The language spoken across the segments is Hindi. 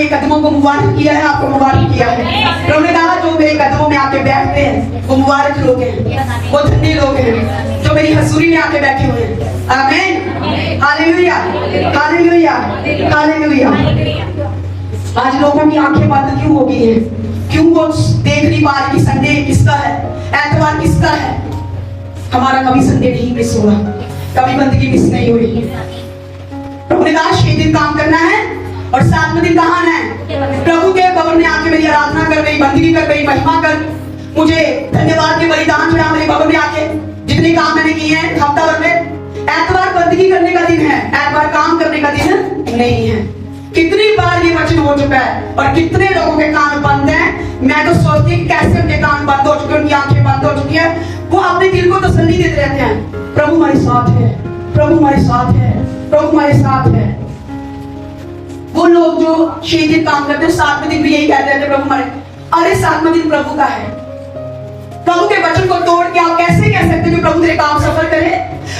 के कदमों को मुबारक किया है, आपको मुबारक किया है। प्रभु ने कहा जो मेरे कदमों में आके बैठते हैं वो मुबारक लोग हैं, वो धन्य लोग हैं जो मेरी हजूरी में आके बैठे हुए हैं। आमीन, हालेलुया, हालेलुया, हालेलुया। आज लोगों की आंखें बंद क्यों हो गई हैं? क्यों वो देख नहीं पा रहे कि संडे किसका है, एतवार किसका है? हमारा कभी संडे नहीं मिस हुआ, कभी बंदगी मिस नहीं हुई। प्रभु ने कहा 6 दिन काम करना है और 7वें दिन कहाँ है? प्रभु के भवन में आके मेरी आराधना कर गई, बंदगी कर गई, महिमा कर, मुझे धन्यवाद के बलिदान चढ़ा मेरे भवन में आके। जितने काम मैंने किए हैं हफ्ता भर में, एतवार बंदगी करने का दिन है, एतवार काम करने का दिन नहीं है। कितनी बार ये वचन हो चुका है और कितने लोगों के कान बंद हैं। मैं तो सोचती हूँ कैसे उनके कान बंद हो चुके हैं, उनकी आंखें बंद हो चुकी है। वो अपने दिल को तसल्ली देते रहते हैं, प्रभु हमारे साथ है, प्रभु हमारे साथ है, प्रभु हमारे साथ है। वो लोग जो 6 दिन काम करते हैं 7वें दिन भी यही कहते रहते हैं प्रभु हमारे। अरे 7वां दिन प्रभु का है। प्रभु के वचन को तोड़ के आप कैसे कह सकते हो कि प्रभु तेरे काम सफल करे,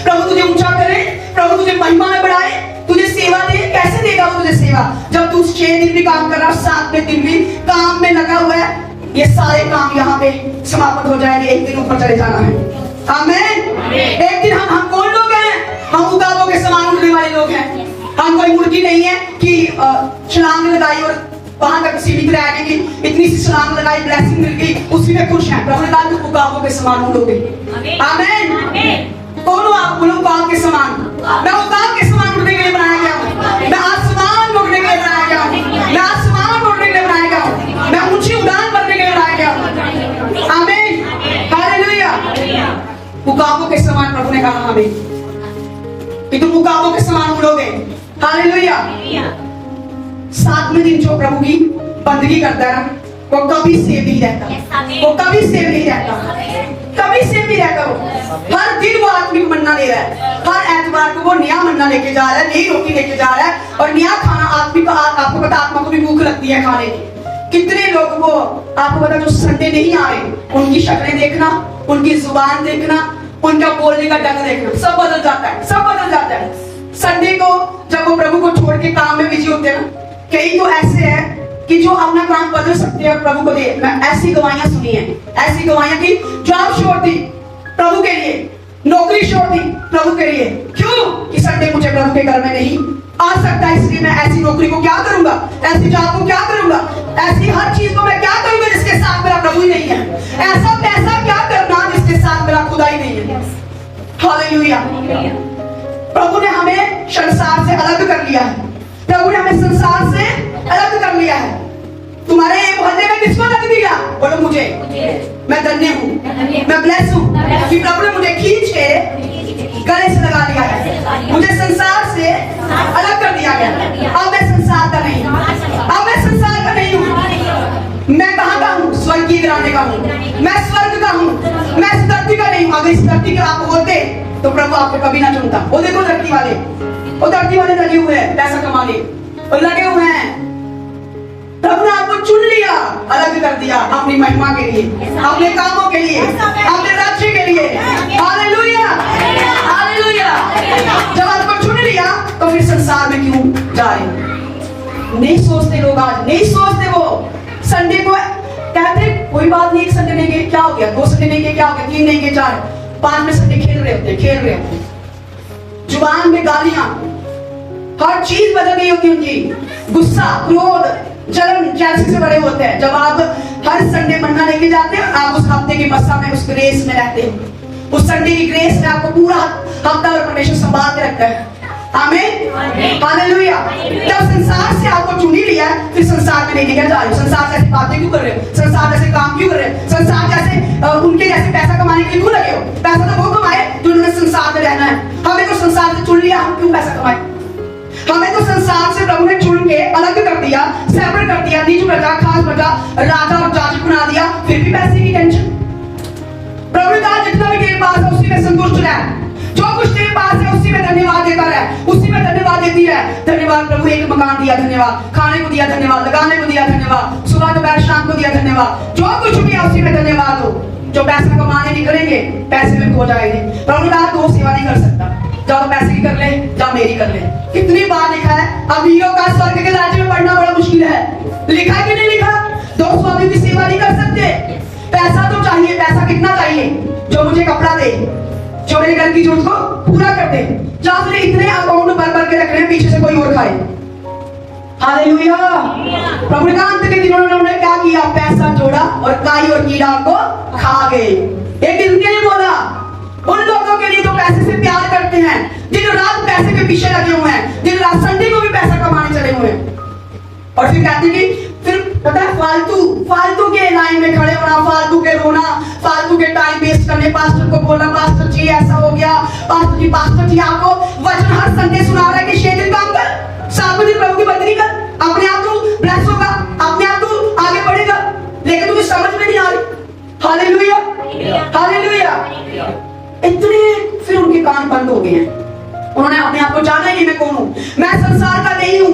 प्रभु तुझे ऊंचा करे, प्रभु तुझे महिमा में बढ़ाए, तुझे सेवा दे? कैसे देगा वो तुझे सेवा जब तू 6 दिन भी काम कर रहा है, 7वें दिन भी काम में लगा हुआ है? ये सारे काम यहाँ पे समाप्त हो जाएंगे, एक दिन ऊपर चले जाना है। आमीन। एक दिन हम कौन लोग हैं? हम उकाबों के समान उड़ने वाले लोग हैं। हम कोई मुर्गी नहीं है कि छलांग लगाई और वहां तक सीमित रह गई कि इतनी सी छलांग लगाई, ब्लेसिंग मिल गई, उसी में खुश हैं। प्रभु ने कहा तू उकाबों के समान उड़ोगे। आमीन। कौन हो आप? बोलो उकाब के समान। मैं उकाब के समान उड़ने के लिए बनाया गया हूँ, मैं आसमान उड़ने के लिए बनाया गया हूँ, मैं आसमान उड़ने के लिए बनाया गया हूँ, मैं ऊंची उड़ान भरने के लिए बनाया गया हूँ। आमीन, हालेलुया। उकाबों के समान प्रभु ने कहा हमें कि तुम उकाबों के समान उड़ोगे। हालेलुया। 7वें दिन जो प्रभु की बंदगी करता है वो कभी सेव नहीं रहता, वो कभी सेव नहीं रहता, कभी सेव नहीं रहता। वो हर दिन वो आत्मिक मन्ना ले रहा है, हर एतवार को वो नया मन्ना लेके जा रहा है, नई रोटी लेके जा रहा है और नया खाना। आत्मिक आपको पता आत्मा को भी भूख लगती है खाने की। कितने लोग वो आपको पता जो संडे नहीं आ रहे, उनकी शक्लें देखना, उनकी जुबान देखना, उनका बोलने का ढंग देखना, सब बदल जाता है, सब बदल जाता है। संडे को जब वो प्रभु को छोड़ के काम में बिजी होते हैं ना, कई तो ऐसे हैं कि जो अपना काम बदल सकते हैं प्रभु को दे। मैं ऐसी गवाहियां सुनी है, ऐसी गवाहियां की जॉब छोड़ दी प्रभु के लिए, नौकरी छोड़ दी प्रभु के लिए। क्यों? कि संडे मुझे प्रभु के घर में नहीं आ सकता, इसलिए मैं ऐसी नौकरी को क्या करूंगा, ऐसी जॉब को क्या करूंगा, ऐसी हर चीज को मैं क्या करूंगा जिसके साथ मेरा प्रभु ही नहीं है। ऐसा पैसा क्या करना जिसके साथ मेरा खुदा ही नहीं है। हालेलुया। प्रभु ने हमें संसार से अलग कर लिया है, प्रभु ने हमें संसार से अलग कर लिया है। तुम्हारे मोहल्ले में किसको लग दिया? बोलो मुझे। मैं धन्य हूँ, मैं ब्लेस हूँ कि प्रभु ने मुझे खींच के गले से लगा लिया है, मुझे संसार से अलग कर दिया गया। अब मैं संसार का नहीं हूँ, अब मैं संसार का नहीं हूँ। मैं कहाँ का हूँ? स्वर्ग की घराने का हूँ, मैं स्वर्ग का हूँ, मैं इस धरती का नहीं हूँ। अगर इस धरती के आप होते तो प्रभु आपको कभी ना चुनता। वो देखो धरती वाले, वो धरती वाले लगे हुए हैं पैसा कमाने, वो लगे हुए हैं। प्रभु ने आपको चुन लिया, अलग कर दिया अपनी महिमा के लिए, अपने कामों के लिए, अपने राज्य के लिए। Hallelujah, hallelujah. जब आपको चुन लिया तो फिर संसार में क्यों जा रहे? नहीं सोचते लोग, आज नहीं सोचते। वो संडे को कहते कोई बात नहीं, एक संडे नहीं गए क्या हो गया, 2 संडे नहीं गए क्या हो गया, 3 नहीं गए, 4, 5 में संडे खेल रहे होते, खेल रहे होते। जुबान में गालियां, हर चीज बदल गई होती उनकी। गुस्सा, क्रोध, जलन जैसे से बड़े होते हैं। जब आप हर संडे मन्ना लेके जाते हैं, आप उस हफ्ते की मस्सा में, उस ग्रेस में रहते हैं। उस संडे की ग्रेस में आपको पूरा हफ्ता और परमेश्वर संभाल के रखता है। आमीन, हालेलुया। जब संसार से आपको चुन लिया है, फिर संसार में नहीं लेकर जा रहे हो। संसार जैसी बातें क्यों कर रहे हो? संसार जैसे काम क्यों कर रहे हो? संसार जैसे उनके जैसे पैसा कमाने के लिए क्यों लगे हो? पैसा तो वो कमाए जो उन्होंने संसार में रहना है। हमें तो संसार से चुन लिया, हम क्यों पैसा कमाए? हमें तो संसार से प्रभु ने चुन के अलग कर दिया, सेपरेट कर दिया, नीच प्रजा, खास प्रजा, राजा और जाति बना दिया। फिर भी पैसे की टेंशन। प्रभु ने कहा जितना भी तेरे पास है उसी में संतुष्ट रह, जो कुछ तेरे पास है उसी में धन्यवाद देता रहे, उसी में धन्यवाद देती है। धन्यवाद प्रभु, एक मकान दिया धन्यवाद, खाने को दिया धन्यवाद, लगाने को दिया धन्यवाद, सुबह दोपहर शाम को दिया धन्यवाद। जो कुछ भी है उसी में धन्यवाद हो। जो पैसा कमाने निकलेंगे पैसे में खो जाएंगे। प्रभु ने कहा 2 सेवा नहीं कर सकता, जाओ पैसे की कर ले, जाओ मेरी कर ले। कितनी बार लिखा है, अमीरों का स्वर्ग के राज्य में पढ़ना बड़ा मुश्किल है, लिखा है कि नहीं लिखा? दो स्वामी की सेवा नहीं कर सकते। पैसा तो चाहिए। पैसा कितना चाहिए? जो मुझे कपड़ा दे, जो मेरे घर की जरूरत को पूरा कर दे। क्या मुझे इतने अकाउंट भर भर के रखने हैं, पीछे से कोई और खाए? हालेलुया। प्रभु ने कहा अंत के दिनों में उन्होंने क्या किया? पैसा जोड़ा और काई और कीड़ा को खा गए। एक दिन के लिए बोला उन लोगों के लिए तो पैसे से प्यार करते हैं, दिन रात पैसे के पीछे लगे हुए हैं, दिन रात संडे को भी पैसा कमाने चले हुए हैं। और फिर कहते हैं कि फिर पता है फालतू के लाइन में खड़े होना, फालतू के रोना, फालतू के टाइम वेस्ट करने, पास्टर को बोलना पास्टर जी ऐसा हो गया, पास्टर जी आपको वचन हर संडे सुना रहा है कि 6 दिन काम कर, 7वें दिन प्रभु की बंदगी कर, अपने आप तू ब्लेस होगा, अपने आप तू आगे बढ़ेगा। लेकिन तुम्हें समझ में नहीं आ रही। Hallelujah, hallelujah. इतने फिर उनके कान बंद हो गए हैं। उन्होंने अपने आप को जाना ही मैं कौन हूं? मैं संसार का नहीं हूं।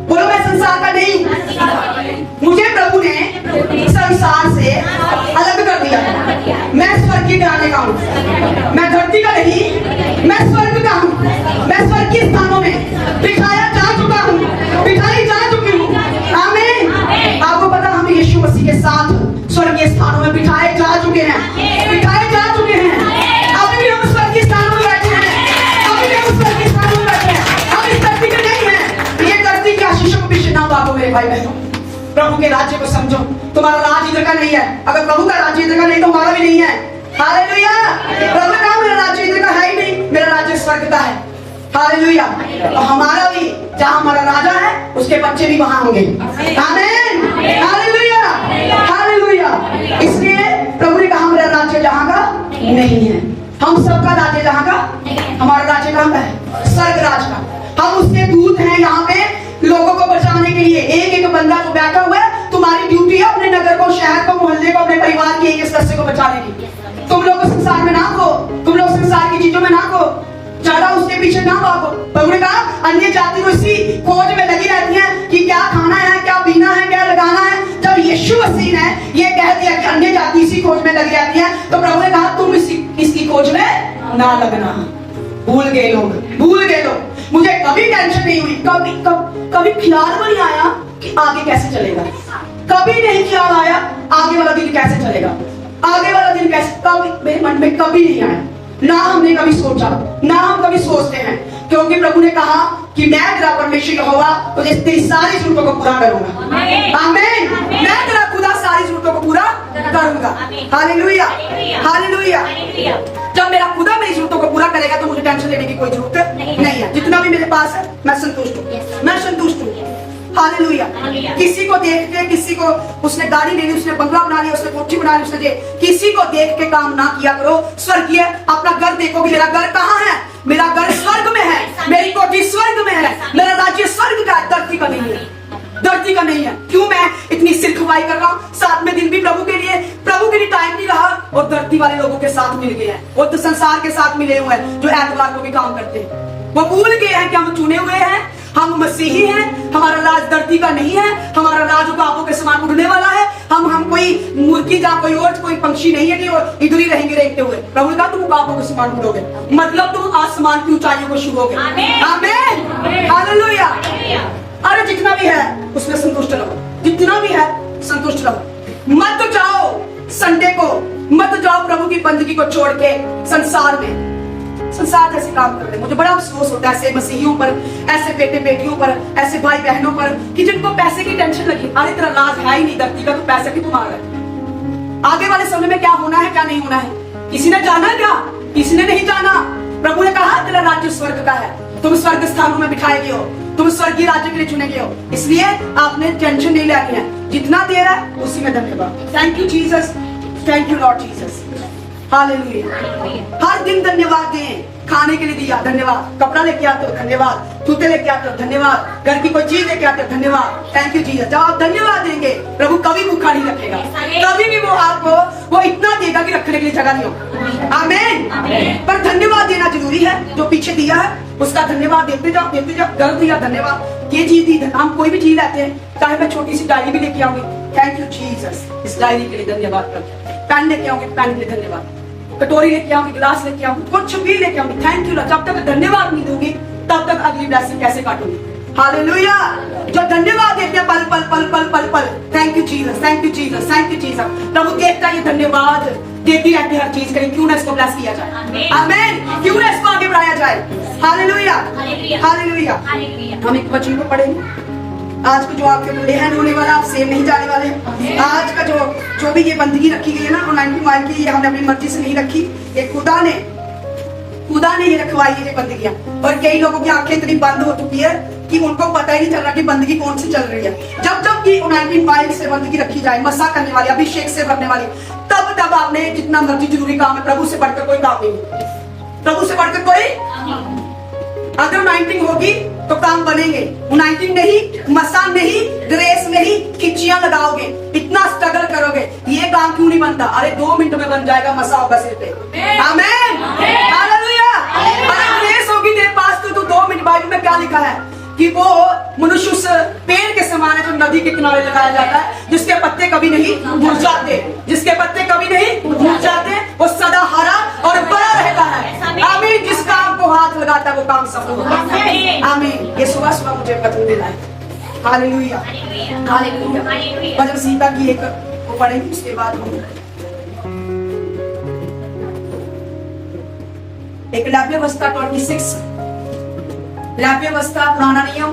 बोलो मैं संसार का नहीं हूं। मुझे प्रभु ने संसार से अलग कर दिया। मैं स्वर्ग के घराने का हूं। मैं धरती का नहीं, मैं स्वर्ग का हूं। मैं स्वर्ग के स्थानों में बिठाया जा चुका हूं, बिठाई जा चुकी हूं। आमीन। आपको पता हम यीशु मसीह के साथ स्वर्गीय स्थानों में बिठाए जा चुके हैं, बिठाए जा चुके हैं। अभी भी हम स्वर्गीय स्थानों में बैठे हैं, अभी भी हम स्वर्गीय स्थानों में बैठे हैं। हम इस धरती के नहीं हैं। ये धरती के आशीषों को पीछे ना भागो मेरे भाई बहनों। प्रभु के राज्य को समझो। तुम्हारा राज इधर का नहीं है। अगर प्रभु का राज्य इधर का नहीं तो हमारा भी नहीं है। हालेलुया। प्रभु ने कहा मेरा राज्य इधर का है ही नहीं, मेरा राज्य स्वर्ग का है। हालेलुया। तो हमारा भी जहां हमारा राजा है उसके बच्चे भी वहां होंगे। आमीन। Hallelujah, hallelujah. इसलिए प्रभु ने कहा मेरा राज्य जहां का नहीं है। हम सबका राज्य जहां का, हमारा राज्य कहां का है? स्वर्ग राज का। हम उसके दूत हैं यहाँ पे लोगों को बचाने के लिए। एक एक बंदा जो बैठा हुआ है, तुम्हारी ड्यूटी है अपने नगर को, शहर को, मोहल्ले को, अपने परिवार के एक सदस्य को बचाने की। तुम लोग संसार में ना खो, तुम लोग संसार की चीजों में ना खो, ज्यादा उसके पीछे ना भागो। प्रभु ने कहा अन्य जाति को इसी खोज में लगी रहती है कि क्या खाना है, क्या पीना है, क्या लगाना है। जब यीशु मसीह ने ये कह दिया कि अन्य जाति इसी खोज में लगी रहती है, तो प्रभु ने कहा तुम इसकी खोज में ना लगना। भूल गए लोग, भूल गए लोग। मुझे कभी टेंशन नहीं हुई, कभी ख्याल में नहीं आया कि आगे कैसे चलेगा। कभी नहीं ख्याल आया आगे वाला दिन कैसे चलेगा, आगे वाला दिन कैसे, कभी मेरे मन में कभी नहीं आया। ना हमने कभी सोचा, ना हम कभी सोचते हैं, क्योंकि प्रभु ने कहा कि मैं तेरा परमेश्वर यहोवा तुझे तेरी सारी जरूरतों को पूरा करूंगा। आमीन। मैं तेरा खुदा सारी जरूरतों को पूरा करूंगा। Hallelujah, hallelujah. जब मेरा खुदा मेरी जरूरतों को पूरा करेगा तो मुझे टेंशन लेने की कोई जरूरत नहीं है। जितना भी मेरे पास है मैं संतुष्ट हूँ, मैं संतुष्ट हूँ। हालेलुया। किसी को देख के, किसी को उसने गाड़ी ले ली, उसने बंगला बना लिया, उसने कोठी बना ली, उसने किसी को देख के काम ना किया करो। स्वर्गीय अपना घर देखो कि मेरा घर कहाँ है। मेरा घर स्वर्ग में है, मेरी कोठी स्वर्ग में है, मेरा राज्य स्वर्ग का है, धरती का नहीं है, धरती का नहीं है। क्यों मैं इतनी सिर खपाई कर रहा हूँ? 7वें दिन भी प्रभु के लिए टाइम नहीं रहा और धरती वाले लोगों के साथ मिल गए हैं। वो तो संसार के साथ मिले हुए हैं जो एतवार को भी काम करते हैं। वो भूल गए हैं कि हम चुने हुए हैं, हम मसीही हैं। हमारा राज धरती का नहीं है, हमारा राज बाबों के समान उड़ने वाला है। हम कोई मुर्गी या कोई और कोई पंक्षी नहीं है कि इधर ही रहेंगे रहते हुए। प्रभु ने कहा तुम बाबों के समान उड़ोगे, मतलब तुम आसमान की ऊंचाइयों को छूओगे। आमीन, हालेलुया। अरे जितना भी है उसमें संतुष्ट रहो, जितना भी है संतुष्ट रहो। मत जाओ संडे को, मत जाओ प्रभु की बंदगी को छोड़ के संसार में, संसार जैसे काम कर रहे। मुझे बड़ा अफसोस होता है ऐसे मसीहियों पर, ऐसे बेटे बेटियों पर, ऐसे भाई बहनों पर कि जिनको पैसे की टेंशन लगी। अरे तेरा राज है ही नहीं धरती का, तो पैसे की तुम्हारा है। आगे वाले समय में क्या होना है क्या नहीं होना है किसी ने जाना क्या? किसी ने नहीं जाना। प्रभु ने कहा तेरा राज्य स्वर्ग का है, तुम स्वर्ग स्थानों में बिठाए गए हो, तुम स्वर्गीय राज्य के लिए चुने गए हो। इसलिए आपने टेंशन नहीं लेनी है, जितना दे रहा है उसी में धन्यवाद। Thank you Jesus, thank you Lord Jesus. Hallelujah. हर दिन धन्यवाद दें। खाने के लिए दिया धन्यवाद, कपड़ा लेके आते हो धन्यवाद, जूते लेके आते हो धन्यवाद, घर की कोई चीज लेके आते हो धन्यवाद। Thank you Jesus. जब आप धन्यवाद देंगे प्रभु कभी भूखा नहीं रखेगा, कभी भी वो आपको वो इतना देगा कि रखने के लिए जगह नहीं हो। आमीन। पर धन्यवाद देना जरूरी है। जो पीछे दिया है उसका धन्यवाद देते जाओ, देते जाओ। घर दिया धन्यवाद, ये चीज दी। हम कोई भी चीज लाते हैं, चाहे मैं छोटी सी डायरी भी लेके आऊंगी, थैंक यू जीसस, इस डायरी के लिए धन्यवाद करते। पेन लेके आऊंगी, पेन के लिए धन्यवाद। कटोरी लेके आऊंगी, गिलास लेके आऊंगी, कुछ भी लेके आऊंगी, थैंक यू। जब तक धन्यवाद नहीं दूंगी तब तक अगली ब्लेसिंग कैसे काटूंगी? हालेलुया। जो धन्यवाद देते हैं पल पल पल। Thank you Jesus, thank you Jesus, thank you Jesus. प्रभु देखता ये धन्यवाद देती रहती हर चीज करें, क्यों ना इसको ब्लेस किया जाए। आमीन, क्यों ना इसको आगे बढ़ाया जाए। Hallelujah, hallelujah. हम एक वचन को पढ़ेंगे। आज को जो आपके बड़े हैंड होने वाला, आप सेव नहीं जाने वाले। आज का जो भी ये बंदगी रखी गई है ना 90 माइल की, ये हमने अपनी मर्जी से नहीं रखी, ये खुदा ने ये रखवाई है ये बंदगियां। और कई लोगों की आंखें इतनी बंद हो चुकी है कि उनको पता ही नहीं चल रहा कि बंदगी कौन सी चल रही है। जब जब की 90 माइल से बंदगी रखी जाए, मसा करने वाली, अभिषेक से भरने वाली, तब तब आपने जितना मर्जी जरूरी काम है, प्रभु से बढ़कर कोई काम नहीं, प्रभु से बढ़कर कोई। अगर 19 होगी तो काम बनेंगे, 19 नहीं, मसा नहीं, ग्रेस नहीं, खिच्चियां लगाओगे, इतना स्ट्रगल करोगे, ये काम क्यों नहीं बनता? अरे 2 मिनट में बन जाएगा, मसा होगा सिर पे। आमीन, हालेलुया। अरे ग्रेस होगी तेरे पास तो 2 मिनट। बाइबल में क्या लिखा है कि वो मनुष्य उस पेड़ के समान है जो नदी के किनारे लगाया जाता है, जिसके पत्ते कभी नहीं मुरझाते, जिसके पत्ते कभी नहीं मुरझाते, वो सदा हरा और बड़ा रहता है। आमीन। जिस काम को हाथ लगाता है वो काम सफल होता है। आमीन। ये सुबह सुबह मुझे वचन देना है। Hallelujah, hallelujah. वचन सीता की एक वो पढ़ेंगे, उसके बाद हम एक लाभ्यवस्था 26, लाभ्यवस्था पुराना नियम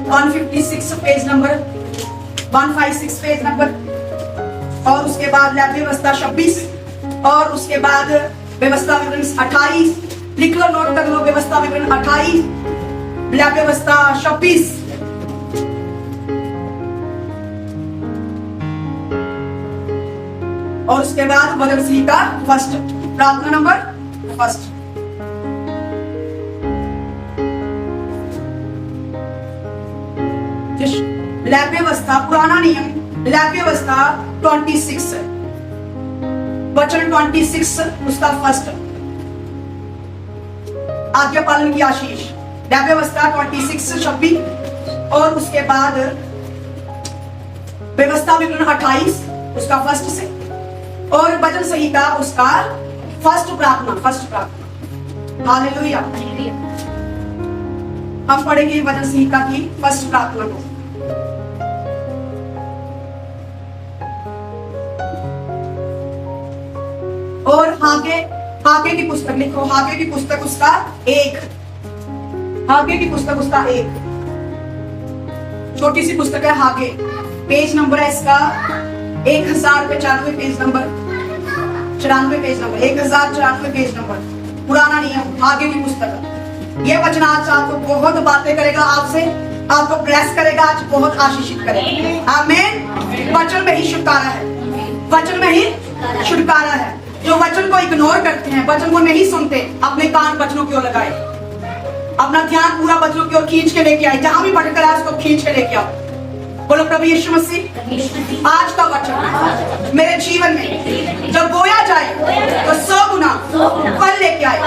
156 पेज नंबर, 156 पेज नंबर। और उसके बाद लाभ्यवस्था 26, और उसके बाद व्यवस्था विवरण 28। लिख लो, नोट कर लो, व्यवस्था विवरण 28, लाभ्यवस्था 26। और उसके बाद वचन सी का फर्स्ट, प्रार्थना नंबर फर्स्ट। लाभ्यवस्था पुराना नियम, लाभ्यवस्था 26, वचन 26 उसका फर्स्ट, आज्ञा पालन की आशीष। लाभ्यवस्था 26 26। और उसके बाद व्यवस्था विवरण 28 उसका फर्स्ट से, और वचन संहिता उसका फर्स्ट प्रार्थना, फर्स्ट प्रार्थना। हालेलुया। हम पढ़ेंगे वचन संहिता की फर्स्ट प्रार्थना को। और हागे की पुस्तक लिखो, हागे की पुस्तक उसका 1, हागे की पुस्तक उसका 1, छोटी सी पुस्तक है हागे। पेज नंबर है इसका 1094 page number, 94 page number, 1094 page number, पुराना नियम, हागे की पुस्तक। ये वचन आज आपको बहुत बातें करेगा, आपसे आपको ब्लेस करेगा, आज बहुत आशीषित करेगा। आमीन। वचन में ही छुटकारा है, वचन में ही छुटकारा है। जो वचन को इग्नोर करते हैं, वचन को नहीं सुनते, अपने कान वचनों की ओर लगाए, अपना ध्यान पूरा वचनों की ओर खींच के लेके आए। जहां भी भटक रहा है उसको खींच के लेके आओ। बोलो प्रभु यीशु मसीह, आज का वचन मेरे जीवन में जब बोया जाए तो 100 गुना फल लेके आए,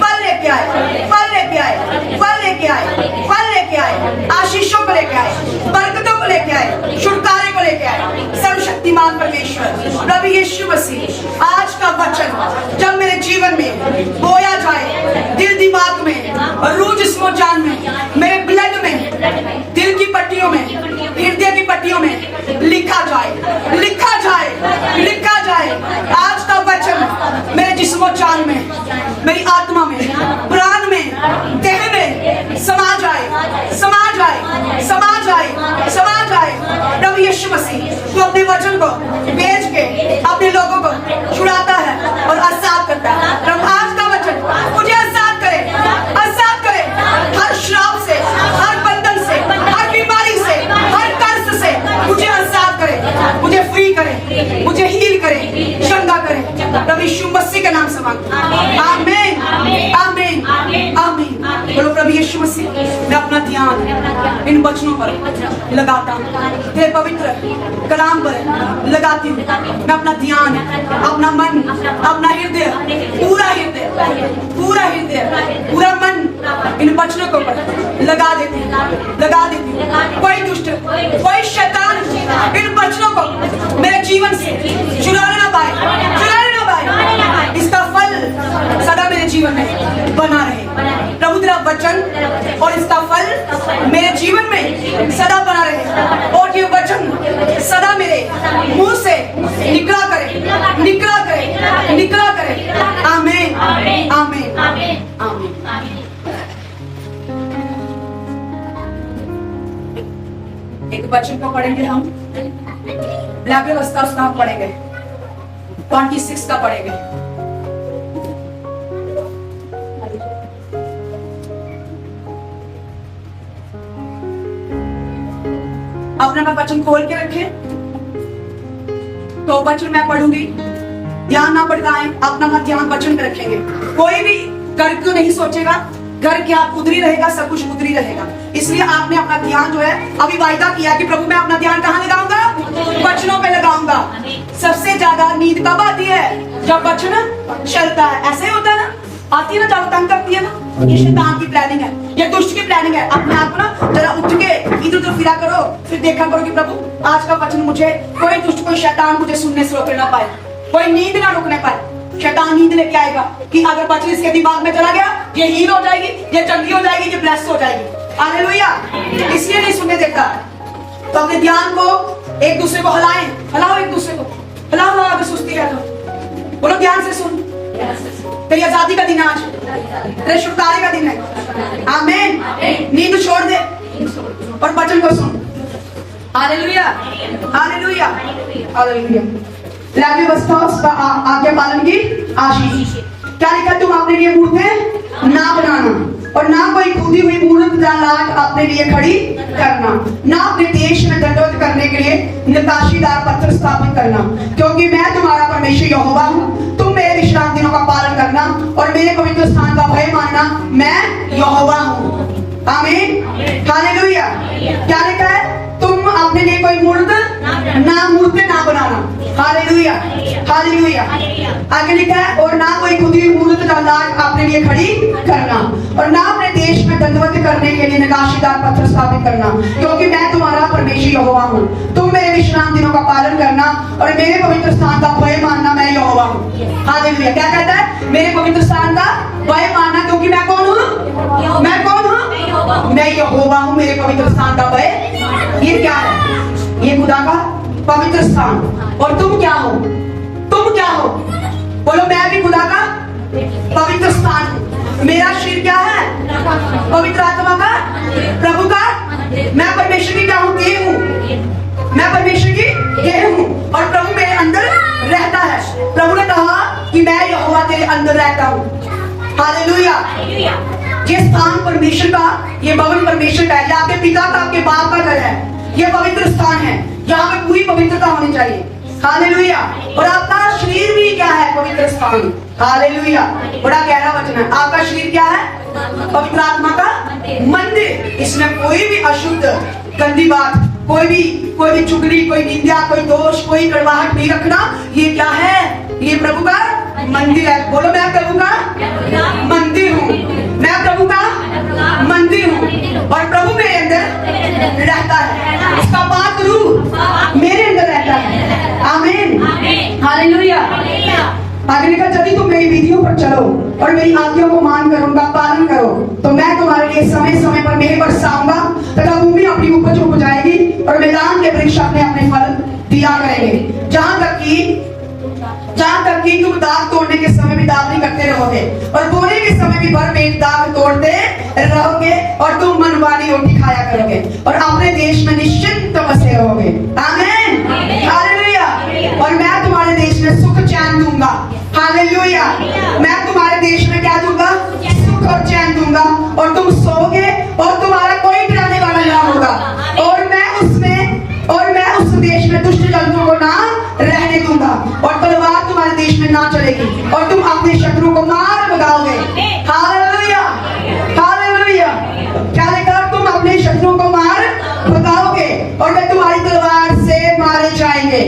फल लेके आए, फल लेके आए, फल लेके आए, फल लेके आए, आशीषों को लेके आए, बरकतों को लेके आए, छुटकारे को लेके आए। सर्वशक्तिमान परमेश्वर प्रभु यीशु मसीह, आज का वचन जब मेरे जीवन में बोया जाए, दिल दिमाग में और रूह जिस्म जान में, मेरे ब्लड में, दिल की पट्टियों में, हृदय की पट्टियों में लिखा जाए, लिखा जाए, लिखा जाए। आज का वचन मेरे जिस्म जान में, मेरी आत्मा में, प्राण में, देह में समा जाए, समा जाए, समा जाए, समा जाए। प्रभु यीशु मसीह तो अपने वचन को भेज के अपने लोगों को छुड़ाता है और आजाद करता है। प्रभु आज का वचन मुझे आजाद करे, आजाद करे हर श्राप से, हर बंधन से, हर बीमारी से, हर कर्ज से मुझे आजाद करे, मुझे फ्री करे, मुझे हील करे, चंगा करे। प्रभु यीशु मसीह के नाम से मांगता हूं। आमीन, आमीन, आमीन। बोलो प्रभु यीशु मसीह, मैं अपना ध्यान इन वचनों पर लगाता हूँ, तेरे पवित्र कलाम पर लगाती हूँ। मैं अपना ध्यान, अपना मन, अपना हृदय, पूरा हृदय, पूरा हृदय, पूरा मन इन वचनों को पर लगा देती हूँ, लगा देती हूँ। कोई दुष्ट, कोई शैतान इन वचनों को मेरे जीवन से चुराने ना पाए, चुराने ना पाए। इसका फल सदा मेरे जीवन में बना रहे। प्रभु तेरा वचन और इसका फल मेरे जीवन में सदा बना रहे, और ये वचन सदा मेरे मुंह से निकला करे, निकला करे, निकला करे। आमीन, आमीन, आमीन। एक वचन को पढ़ेंगे हम, व्यवस्था उसका हम पढ़ेंगे, 26 का पढ़ेंगे। अपना मैं वचन खोल के रखें, तो वचन मैं पढ़ूंगी, ध्यान ना भटकाएं, अपना मत ध्यान वचन पे रखेंगे। कोई भी घर क्यों नहीं सोचेगा, घर क्या उधरी रहेगा, सब कुछ उधरी रहेगा। इसलिए आपने अपना ध्यान जो है अभी वायदा किया कि प्रभु मैं अपना ध्यान कहाँ लगाऊंगा, वचनों पे लगाऊंगा। सबसे ज्यादा नींद कब आती है, जब वचन चलता है। ऐसे ही होता है ना, आती है ना, जब तंग करती है ना, ये शैतान की प्लानिंग है, ये दुष्ट की प्लानिंग है। अपने आप को ना जरा उठ के इधर उधर फिरा करो, फिर देखा करो कि प्रभु आज का वचन मुझे कोई दुष्ट, कोई शैतान मुझे सुनने से रोकने ना पाए, कोई नींद ना रोकने पाए। शैतान नींद लेके आएगा कि अगर वचन इसके दिमाग में चला गया, ये हील हो जाएगी, ये चंगी हो जाएगी, ये ब्लेस हो जाएगी। हालेलुया। इसलिए नहीं सुनने देता। तो अपने ध्यान को एक दूसरे को हिलाएं, हिलाओ एक दूसरे को, हिलाओ। अगर सुस्ती है तो बोलो ध्यान से सुन। तेरी आजादी का दिन है आज, तेरे छुटकारे का दिन है। आमीन। नींद छोड़ दे और वचन को सुन। Hallelujah, hallelujah, hallelujah. व्यवस्था उसका आज्ञा पालन की आशीष। क्या लिखा, तुम अपने लिए मूर्तें ना बनाना और ना कोई खुदी हुई मूर्त लाट अपने लिए खड़ी करना, ना अपने देश में दंडवत करने के लिए नकाशीदार पत्थर स्थापित करना, क्योंकि मैं तुम्हारा परमेश्वर यहोवा हूँ। तुम मेरे विश्राम दिनों का पालन करना और मेरे पवित्र स्थान का भय मानना, मैं यहोवा हूँ। आमीन, हालेलुया। क्या लिखा है, तुम अपने लिए कोई मूर्तें ना बनाना। Hallelujah, hallelujah. आगे लिखा है, और ना कोई खुदी हुई मूर्त लाट अपने लिए खड़ी करना और ना अपने देश में दंडवत करने के लिए नकाशीदार पत्थर स्थापित करना, क्योंकि मैं तुम्हारा परमेश्वर यहोवा हूँ। तुम मेरे विश्राम दिनों का पालन करना और मेरे पवित्र स्थान का भय मानना, मैं यहोवा हूँ। हालेलुया। क्या कहता है, मेरे पवित्र स्थान का भय मानना, क्योंकि मैं कौन हूँ, मैं कौन हूँ, मैं यहोवा हूँ। मेरे पवित्र स्थान का भय, ये क्या है, ये खुदा का पवित्र स्थान। और तुम क्या हो, तुम क्या हो, बोलो मैं भी खुदा का पवित्र स्थान हूं। मेरा शरीर क्या है, पवित्र आत्मा का, प्रभु का। मैं परमेश्वर की क्या हूँ, देह हूँ। मैं परमेश्वर की देह हूँ और प्रभु मेरे अंदर रहता है। प्रभु ने कहा कि मैं यहोवा तेरे अंदर रहता हूँ। हालेलुया। ये स्थान परमेश्वर का, ये भवन परमेश्वर का है, ये आपके पिता का, आपके बाप का घर है। ये पवित्र स्थान है, यहाँ पे पूरी पवित्रता होनी चाहिए। हालेलुया। और आपका शरीर भी क्या है, पवित्र स्थान। हालेलुया। बड़ा गहरा वचन है। आपका शरीर क्या है, पवित्र आत्मा का मंदिर। इसमें कोई भी अशुद्ध, गंदी बात, कोई भी चुगली, कोई निंदा, कोई दोष, कोई कड़वाहट नहीं रखना। ये क्या है, ये प्रभु का मंदिर है। बोलो मैं प्रभु का मंदिर हूँ, मैं प्रभु का मंदिर हूँ और प्रभु मेरे अंदर रहता है। उसका पाक रूह मेरे अंदर रहता है। आमीन, हालेलुया। आगे लिखा, यदि तुम मेरी विधियों पर चलो और मेरी आज्ञाओं को मान कर उनका पालन करो, तो मैं तुम्हारे लिए समय समय पर मेघ बरसाऊंगा तथा भूमि अपनी उपज उपजाएगी और मैदान के वृक्ष अपने अपने फल दिया करेंगे। जहाँ तक कि तुम दाग तोड़ने के समय भी दाग नहीं करते रहोगे और बोने के समय भी भर पेट दाग तोड़ते रहोगे और तुम मनवाली रोटी खाया करोगे और अपने देश में निश्चिंत बसे रहोगे। आमीन, हालेलुया। और मैं तुम्हारे देश में सुख चैन दूंगा। हालेलुया। मैं तुम्हारे देश में क्या दूंगा, सुख और चैन दूंगा और तुम सोओगे और तुम्हारा कोई डराने वाला ना होगा। और मैं उस देश में दुष्ट जंतुओं को ना रहने दूंगा और तलवार तुम्हारे देश में ना चलेगी और तुम अपने शत्रुओं को मार भगाओगे। Hallelujah, hallelujah. क्या लिखा, तुम अपने शत्रुओं को मार भगाओगे और वे तुम्हारी तलवार से मारे जाएंगे।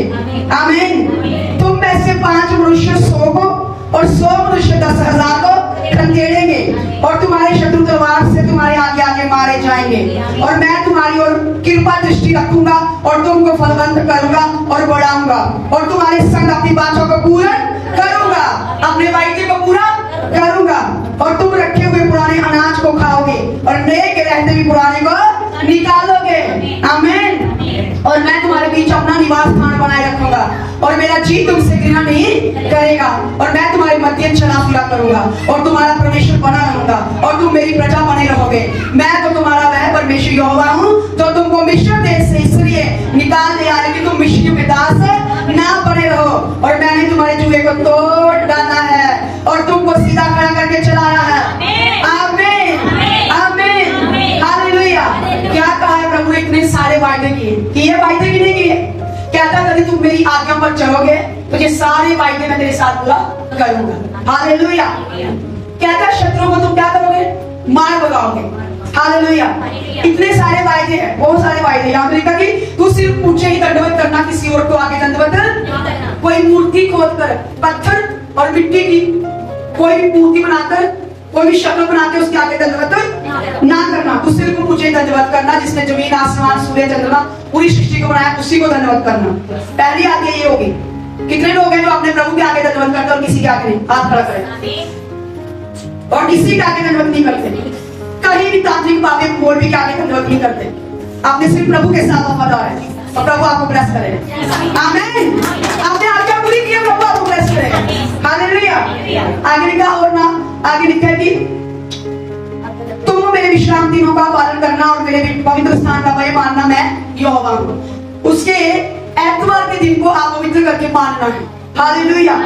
आमीन। तुम में से 5 मनुष्य 100 को और 100 मनुष्य 10,000 को खंडेड़ेंगे और तुम्हारे शत्रु तलवार से तुम्हारे आगे आगे मारे जाएंगे। और मैं तुम्हारी ओर कृपा दृष्टि रखूंगा और तुमको फलवंत करूंगा और बढ़ाऊंगा और तुम्हारे संग अपनी बातों को पूरा करूंगा, अपने वायदे को पूरा करूंगा और तुम रखे हुए पुराने अनाज को खाओगे और नए के रहते भी पुराने को निकालोगे। आमीन। और मैं तुम्हारे बीच अपना निवास स्थान बनाए रखूंगा और मेरा जी तुमसे घृणा नहीं करेगा और मैं तुम्हारे मध्य चला फिरा करूंगा और तुम्हारा परमेश्वर बना रहूंगा और तुम मेरी प्रजा बने रहोगे। मैं तो तुम्हारा वह परमेश्वर यहोवा हूँ जो तुमको मिस्र देश से इसलिए निकाल ले आया कि तुम मिस्रियों के दास ना बने रहो और मैंने तुम्हारे जुए को तोड़ डाला है और तुमको सीधा खड़ा करके चलाया है। आमीन आमीन हालेलुया। क्या कहा है प्रभु ने? इतने सारे वायदे किए वायदे की नहीं किए? कहता यदि तुम मेरी आज्ञा पर चलोगे तो ये सारे वायदे मैं तेरे साथ पूरा करूंगा। हालेलुया। कहता शत्रुओं को तुम क्या करोगे? मार भगाओगे। हालेलुया। इतने सारे वायदे हैं, बहुत सारे वायदे। यहाँ पे लिखा कि तू सिर्फ ऊंचे ही दंडवत करना, किसी और को आगे दंडवत। कोई मूर्ति खोद कर पत्थर और मिट्टी की कोई भी मूर्ति बनाकर कोई भी शक्ल बनाते उसके आगे दंडवत ना करना। तू सिर्फ ऊंचे दंडवत करना जिसने जमीन आसमान सूर्य चंद्रमा पूरी सृष्टि को बनाया, उसी को दंडवत करना। पहली आज्ञा ये होगी। कितने लोग हैं जो अपने प्रभु के आगे दंडवत करते और किसी के आगे नहीं? हाथ खड़ा करें। और किसी के आगे दंडवत नहीं करते। कहीं भी तांत्रिक बातें बोल भी के आगे दंडवत नहीं करते। आपने सिर्फ प्रभु के साथ वफादार है और प्रभु आपको ब्लेस करेगा। आमीन। आपने आज्ञा पूरी की, प्रभु आपको ब्लेस करेगा। हालेलुया। आगे लिखा और ना आगे लिखा है कि तुम मेरे विश्राम दिनों का पालन करना और मेरे पवित्र स्थान का भय मानना, मैं यहोवा हूँ। उसके एतवार के दिन को आप पवित्र करके मानना है। हालेलुया।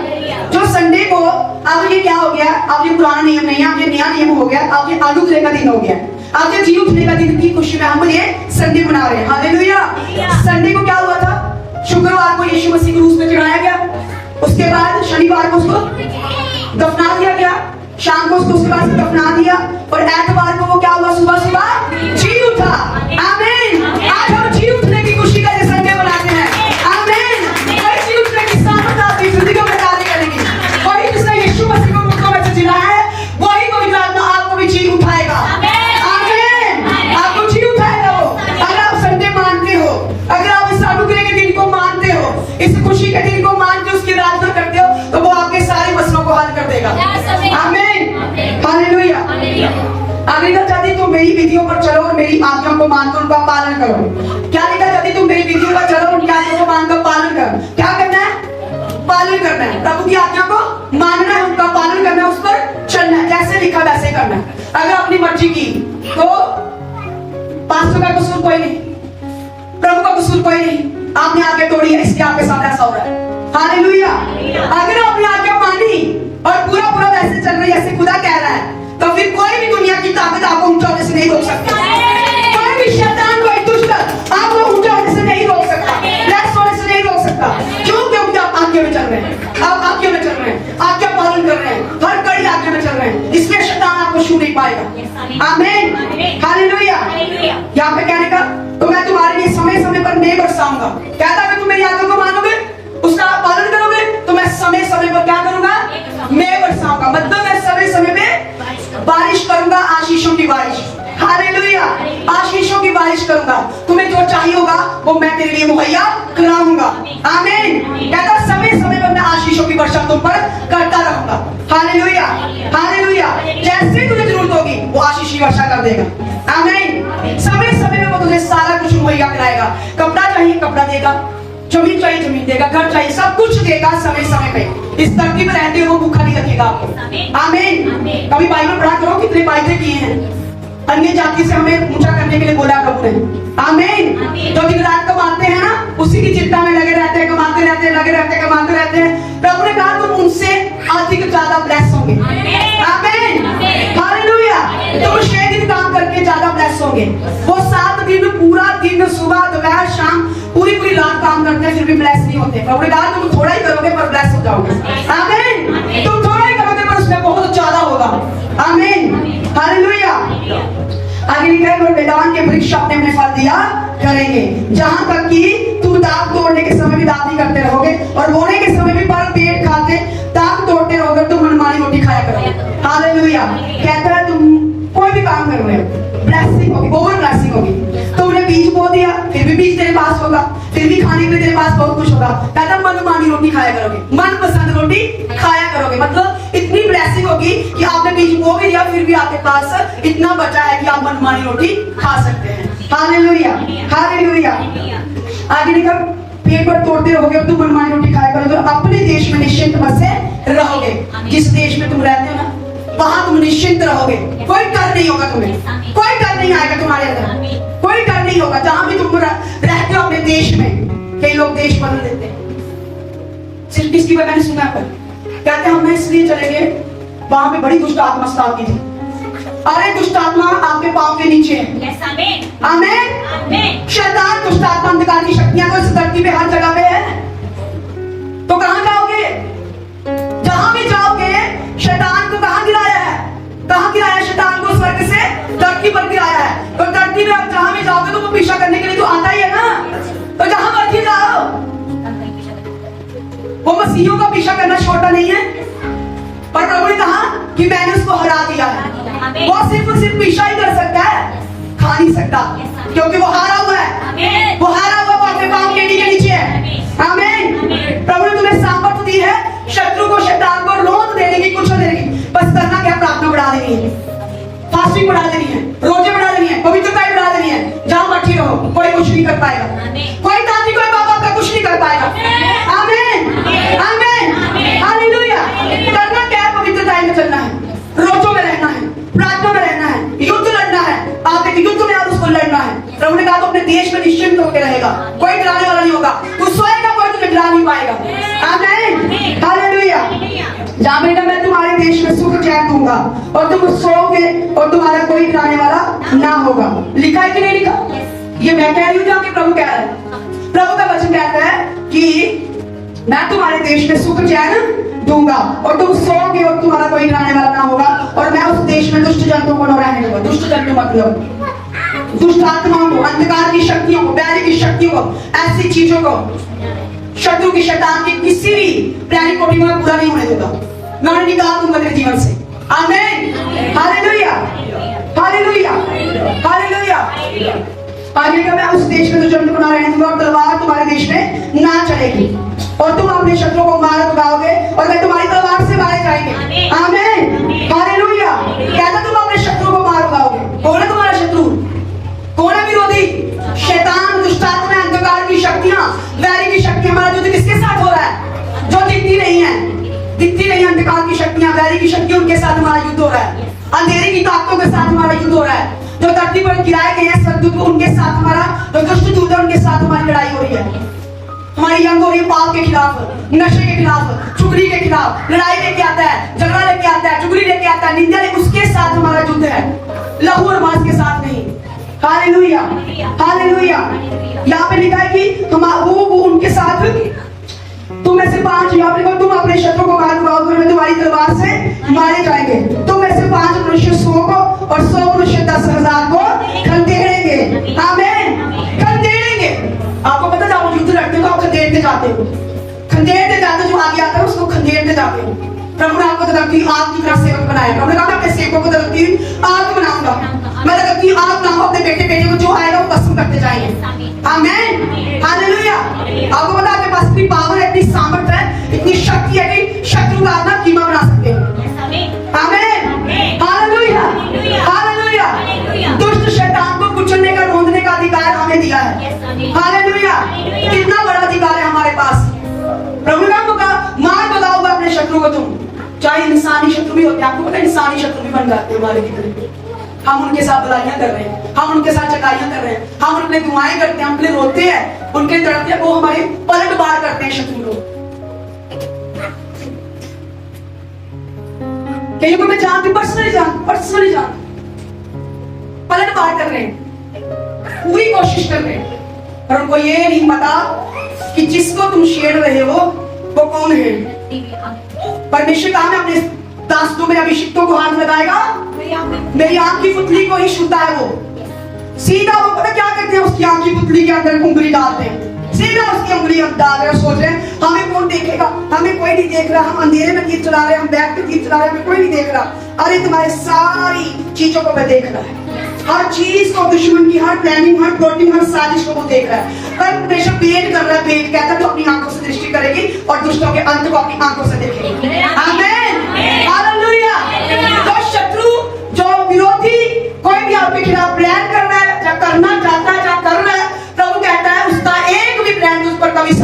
जो संडे को अब ये क्या हो गया? अब ये पुराना नियम नहीं है, अब ये नया नियम हो गया। अब ये अनुग्रह का दिन हो गया। अब ये जी उठने का दिन की खुशी में हम ये संडे मना रहे हैं। हालेलुया। संडे को क्या हुआ था? शुक्रवार को यीशु मसीह को क्रूस पे चढ़ाया गया। उसके बाद शनिवार को उसको दफना दिया गया, शाम को उसके बाद दफना दिया और एतवार को वो क्या हुआ? सुबह सुबह जी उठा। आमीन। आज हम जी उठने की खुशी का ये संडे मनाते हैं। आमीन। वही जी उठने की सामर्थ आपकी जिंदगी में कार्य करेगी। वही जिसने यीशु मसीह को मुक्तों में से जिलाया है, वही पवित्र आत्मा आपको भी जी उठाएगा। आमीन। आपको जी उठाएगा वो। अगर आप संडे मानते हो, अगर आप इस अनुग्रह के दिन को मानते हो, इस खुशी के दिन को मान के उसकी आराधना करते हो, तो वो आपके सारे मसलों को हल कर देगा। आमीन। हालेलुया। आगे लिखा चाहती तुम मेरी विधियों पर चलो और मेरी आज्ञा को मानकर उनका पालन करो। क्या लिखा चाहती तुम मेरी विधियों पर चलो और उनकी आज्ञा को मानकर पालन करो। क्या करना है? पालन करना है। प्रभु की आज्ञा को मानना है, उनका पालन करना है, उस पर चलना है। जैसे लिखा वैसे करना है। अगर अपनी मर्जी की तो पास्टर का कसूर कोई नहीं, प्रभु का कसूर कोई नहीं। आपने आज्ञा तोड़ी है, इसलिए आपके सामने ऐसा हो रहा है। हालेलुया। अगर आपने आज्ञा मानी और पूरा पूरा वैसे चल रही है जैसे खुदा कह रहा है, तो फिर कोई भी दुनिया की ताकत आपको ऊंचा होने से नहीं रोक सकती। कोई भी शैतान, कोई दुष्ट आपको ऊंचा होने से नहीं रोक सकता, ब्लेस होने से नहीं रोक सकता। क्यों? क्योंकि आप आज्ञा में चल रहे हैं। आप आज्ञा में चल रहे हैं, आज्ञा पालन कर रहे हैं, हर कड़ी आज्ञा में चल रहे हैं, इसलिए शैतान आपको छू नहीं पाएगा। आमीन। हालेलुया। यहाँ पे कहने का तो मैं तुम्हारे लिए समय समय पर मेघ बरसाऊंगा। कहता है तुम मेरी आज्ञा को मानोगे, उसका पालन करोगे, तो मैं समय समय पर क्या करूंगा? मेघ बरसाऊंगा। मतलब मैं समय समय पे बारिश करूंगा, आशीषों की बारिश। हालेलुया। आशीषों की बारिश करूंगा। तुम्हें जो चाहिए होगा वो मैं तेरे लिए मुहैया कराऊंगा। आमीन। कहता समय समय पर मैं आशीषों की वर्षा तुम पर करता रहूंगा। हालेलुया। हालेलुया। जैसे तुझे जरूरत होगी वो आशीष की वर्षा कर देगा। आमीन। समय समय में वो तुझे सारा कुछ मुहैया कराएगा। कपड़ा चाहिए कपड़ा देगा, जमीन चाहिए जमीन देगा, घर चाहिए सब कुछ देगा समय समय पे। इस धरती में रहते हुए वो भूखा नहीं रखेगा आपको। आमीन। कभी बाइबल पढ़ा करो, कितने वायदे किए हैं अन्य जाति से हमें ऊंचा करने के लिए बोला प्रभु ने। आमीन। जो दिन रात कमाते हैं ना, उसी की चिंता में लगे रहते हैं, कमाते रहते हैं, लगे रहते हैं, कमाते रहते हैं। प्रभु ने कहा तुम उनसे अधिक ज्यादा ब्लेस होंगे। आमीन। हालेलुया। तुम 6 दिन काम करके ज्यादा ब्लेस होंगे। वो 7 दिन पूरा दिन सुबह दोपहर शाम पूरी पूरी रात काम करते हैं, फिर भी ब्लेस नहीं होते। प्रभु ने कहा तुम थोड़ा ही करोगे पर ब्लेस हो जाओगे। आमीन। तुम थोड़ा ही करोगे पर उसमें बहुत ज्यादा होगा। आमीन। हालेलुया। आगे लिखा है मैदान के वृक्ष अपने फल दिया करेंगे, जहां तक कि तुम दाख तोड़ने के समय भी दाख नहीं करते रहोगे और बोने के समय भी पर पेट खाते दाख तोड़ते रहोगे, तुम मनमानी रोटी खाया करोगे। हालेलुया। कहता है तुम कोई भी काम कर रहे हो ब्लेसिंग होगी, ओवर ब्लेसिंग होगी। तुमने बीज बो दिया, फिर भी बीज तेरे पास होगा, फिर भी खाने के लिए तेरे पास बहुत कुछ होगा। कहता मनमानी रोटी खाया करोगे, मनपसंद रोटी खाया करोगे। मतलब इतनी ब्लेसिंग होगी कि आपने बीज बो भी दिया, फिर भी आपके पास इतना बचा है कि आप मनमानी रोटी खा सकते हैं। हालेलुया। हालेलुया। आगे लिखा पेट पर तोड़ते रहोगे और तुम मनमानी रोटी खाया करोगे तो अपने देश में निश्चिंत मत से रहोगे। जिस देश में तुम रहते हो ना वहां तुम निश्चिंत रहोगे, कोई डर नहीं होगा तुम्हें, कोई डर नहीं आएगा तुम्हारे अंदर, कोई डर नहीं होगा। जहां भी तुम रहते हो अपने देश में, कई लोग देश बदल देते हैं सिर्फ इसकी वजह मैंने सुना पर कहते हम इसलिए चले गए वहां पे बड़ी दुष्ट आत्मा सताती थी। अरे दुष्ट आत्मा आपके पांव के नीचे है। आमीन। शैतान दुष्ट आत्मा अंधकार की शक्तियां तो इस धरती पे हर जगह पे है, तो कहां जाओगे? जहां भी जाओगे शैतान को कहां गिराया है? कहां गिराया है शैतान को? स्वर्ग से धरती पर गिराया है। तो धरती में आप जहां भी जाओगे तो वो पीछा करने के लिए तो आता ही है ना। तो जहां मर्जी जाओ, वो मसीहों का पीछा करना छोटा नहीं है। पर प्रभु ने कहा कि मैंने उसको हरा दिया है। वो सिर्फ पीछा ही कर सकता है, खा नहीं सकता, क्योंकि वो हारा हुआ है। वो हारा हुआ वो अपने पांव के नीचे है। आमीन। प्रभु ने तुम्हें सामर्थ दी है शत्रु को, शैतान को रोक देने की, कुछ देने की। बस करना क्या? प्रार्थना बढ़ा देनी है, फास्टिंग बढ़ा देनी है, रोजे बढ़ा देनी है, पवित्रता बढ़ा देनी है। जहां बैठी रहो कोई कुछ नहीं कर पाएगा, कोई दादी कोई बाबा का कुछ नहीं कर पाएगा। आमीन। आमीन। हालेलुया। करना क्या है? पवित्रता में चलना है, रोजों में रहना है, प्रार्थना में रहना है, युद्ध लड़ना है। आप एक युद्ध में और उसको लड़ना है। प्रभु ने कहा तो अपने देश में निश्चिंत होकर रहेगा, कोई डराने वाला नहीं होगा। तू सोएगा कोई तुझे डरा नहीं पाएगा। आमीन। हालेलुया। जहां बेटा मैं तुम्हारे देश में सुख चैन दूंगा और तुम सोओगे और तुम्हारा कोई डराने वाला ना होगा। लिखा है कि नहीं लिखा? ये मैं कह रही हूं जहां प्रभु कह रहा है। प्रभु का वचन कहता है कि मैं तुम्हारे देश में सुख चैन दूंगा और तुम सोओगे और तुम्हारा कोई डराने वाला ना होगा। और मैं उस देश में दुष्ट जंतुओं को न रहने दूंगा। दुष्ट जंतु मतलब दुष्ट आत्माओं को, अंधकार की शक्तियों को, बैरी की शक्तियों को, ऐसी चीजों को, शत्रु की, शैतान की किसी भी प्राणी कोटि में पूरा नहीं होने देगा। मैं उन्हें निकाल दूंगा तेरे जीवन से। आमीन। हालेलुया। हालेलुया। हालेलुया। आगे का मैं उस देश में तो जंतु को ना रहने दूंगा और तलवार तुम्हारे देश में ना चलेगी और तुम अपने शत्रुओं को मार भगाओगे और मैं तुम्हारी तलवार से मारे जाएंगे। आमीन। हालेलुया। कहता तुम अपने शत्रुओं को मार भगाओगे। कौन है तुम्हारा शत्रु? कौन है विरोधी? शैतान, दुष्ट आत्मा, अंधकार की शक्तियां, वैरी की शक्तियां। हमारा युद्ध किसके साथ हो रहा है? जो दिखती नहीं है, दिखती नहीं। अंधकार की शक्तियां, वैरी की शक्तियां, उनके साथ हमारा युद्ध हो रहा है। अंधेरे की ताकतों के साथ हमारा युद्ध हो रहा है। जो धरती पर गिराए गए हैं स्वर्गदूत, उनके साथ हमारा, जो दुष्ट दूत है उनके साथ हमारी लड़ाई हो रही है। हमारी जंग हो रही है पाप के खिलाफ, नशे के खिलाफ, चुगली के खिलाफ। लड़ाई लेके आता है, झगड़ा लेके आता है, चुगली लेके आता है, निंदा लेके, उसके साथ हमारा युद्ध है, लहू और मांस के साथ नहीं। हालेलुया। हालेलुया। यहाँ पे लिखा है कि वो उनके साथ तुम में से 5, यहाँ पे तुम अपने शत्रु को मार भगाओगे, मैं तुम्हारी तलवार से मारे जाएंगे। तुम में से 5 मनुष्य 100 को और 100 मनुष्य 10,000 को खदेड़ेंगे। आमीन। खदेड़ेंगे। आपको पता जब आप युद्ध लड़ते हो तो आप खदेड़ते जाते हो, खदेड़ते जाते हो। जो आगे आता है उसको खदेड़ते जाते हो। प्रभु ने आपको धरती आग की तरह सेवक बनाया। प्रभु ने कहा मैं अपने सेवकों को धरती आग बनाऊंगा, मैं धरती आग बनाऊंगा। अपने बेटे बेटे को जो आएगा वो भस्म करते जाएंगे। आमीन। हालेलुया। आपको पता है आपके पास इतनी पावर है, इतनी सामर्थ है, इतनी शक्ति है कि शत्रु का अपना कीमा बना सकते हो। आमीन। हालेलुया। हालेलुया। दुष्ट शैतान को कुचलने का, रोंदने का अधिकार हमें दिया है। हालेलुया। कितना बड़ा अधिकार है हमारे पास। प्रभु ने कहा मार भगाओगे अपने शत्रु को। तुम चाहे इंसानी शत्रु भी होते हैं, आपको पता है इंसानी शत्रु भी बन जाते हैं हमारे कितने। हम उनके साथ बुराइयां कर रहे हैं, हम उनके साथ चकाइयां कर रहे हैं, हम उनके दुआएं करते हैं, उनके रोते हैं, उनके दर्द है, वो हमारे पलट बार करते हैं शत्रु लोग। कहीं को मैं जानती, पर्सनली जान पलट बार कर रहे हैं, पूरी कोशिश कर रहे हैं, पर उनको ये नहीं पता कि जिसको तुम छेड़ रहे हो वो कौन है। परमेश्वर कहा मैं अपने दासों में अभिषिक्तों को हाथ लगाएगा, मेरी आंख की पुतली को ही छूता है वो। सीधा वो पता क्या करते हैं, उसकी आंख की पुतली के अंदर उंगली डालते हैं, सीधा उसकी उंगली डाल रहे हैं। सोच रहे हैं हमें कौन देखेगा, हमें कोई नहीं देख रहा, हम अंधेरे में तीर चला रहे हैं, हम बैठ के तीर चला रहे हैं, हमें कोई नहीं देख रहा। अरे तुम्हारे सारी चीजों को मैं देख रहा है, हर चीज को, दुश्मन की हर प्लानिंग, हर प्लॉटिंग, हर साजिश को वो देख रहा है। पर हमेशा वेट कर रहा है, वेट कहता है तो अपनी आंखों से दृष्टि करेगी और दुष्टों के अंत को अपनी आंखों से देखेगी। आमीन। हालेलुया। तो शत्रु, जो विरोधी कोई भी आपके खिलाफ प्लान कर रहा है, या करना चाहता है, या कर रहा है, प्रभु कहता है उसका एक भी प्लान उस पर कभी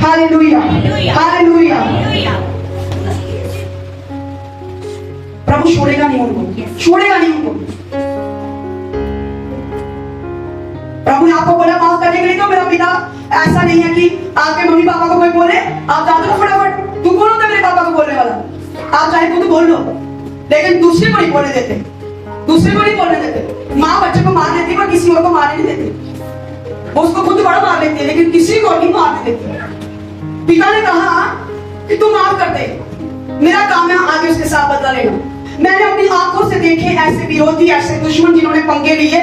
हालेलुया, हालेलुया। प्रभु छोड़ेगा नहीं उनको, छोड़ेगा नहीं उनको। प्रभु ने आपको बोला माफ करने के लिए, तो मेरा पिता ऐसा नहीं है कि आपके मम्मी पापा को कोई बोले आप जा दो फटाफट। तू कौन होता है मेरे पापा को बोलने वाला? आप चाहे खुद बोल लो, लेकिन दूसरे को नहीं बोलने देते, दूसरे को नहीं बोलने देते। माँ बच्चे को मार देती है पर किसी और को मारने नहीं देती। वो उसको खुद बड़ा मार लेती है लेकिन किसी को नहीं मारने देती। पिता ने कहा कि तू माफ कर दे, मेरा काम है आगे उसके साथ बदला लेना। मैंने अपनी आंखों से देखे ऐसे विरोधी, ऐसे दुश्मन जिन्होंने पंगे लिए,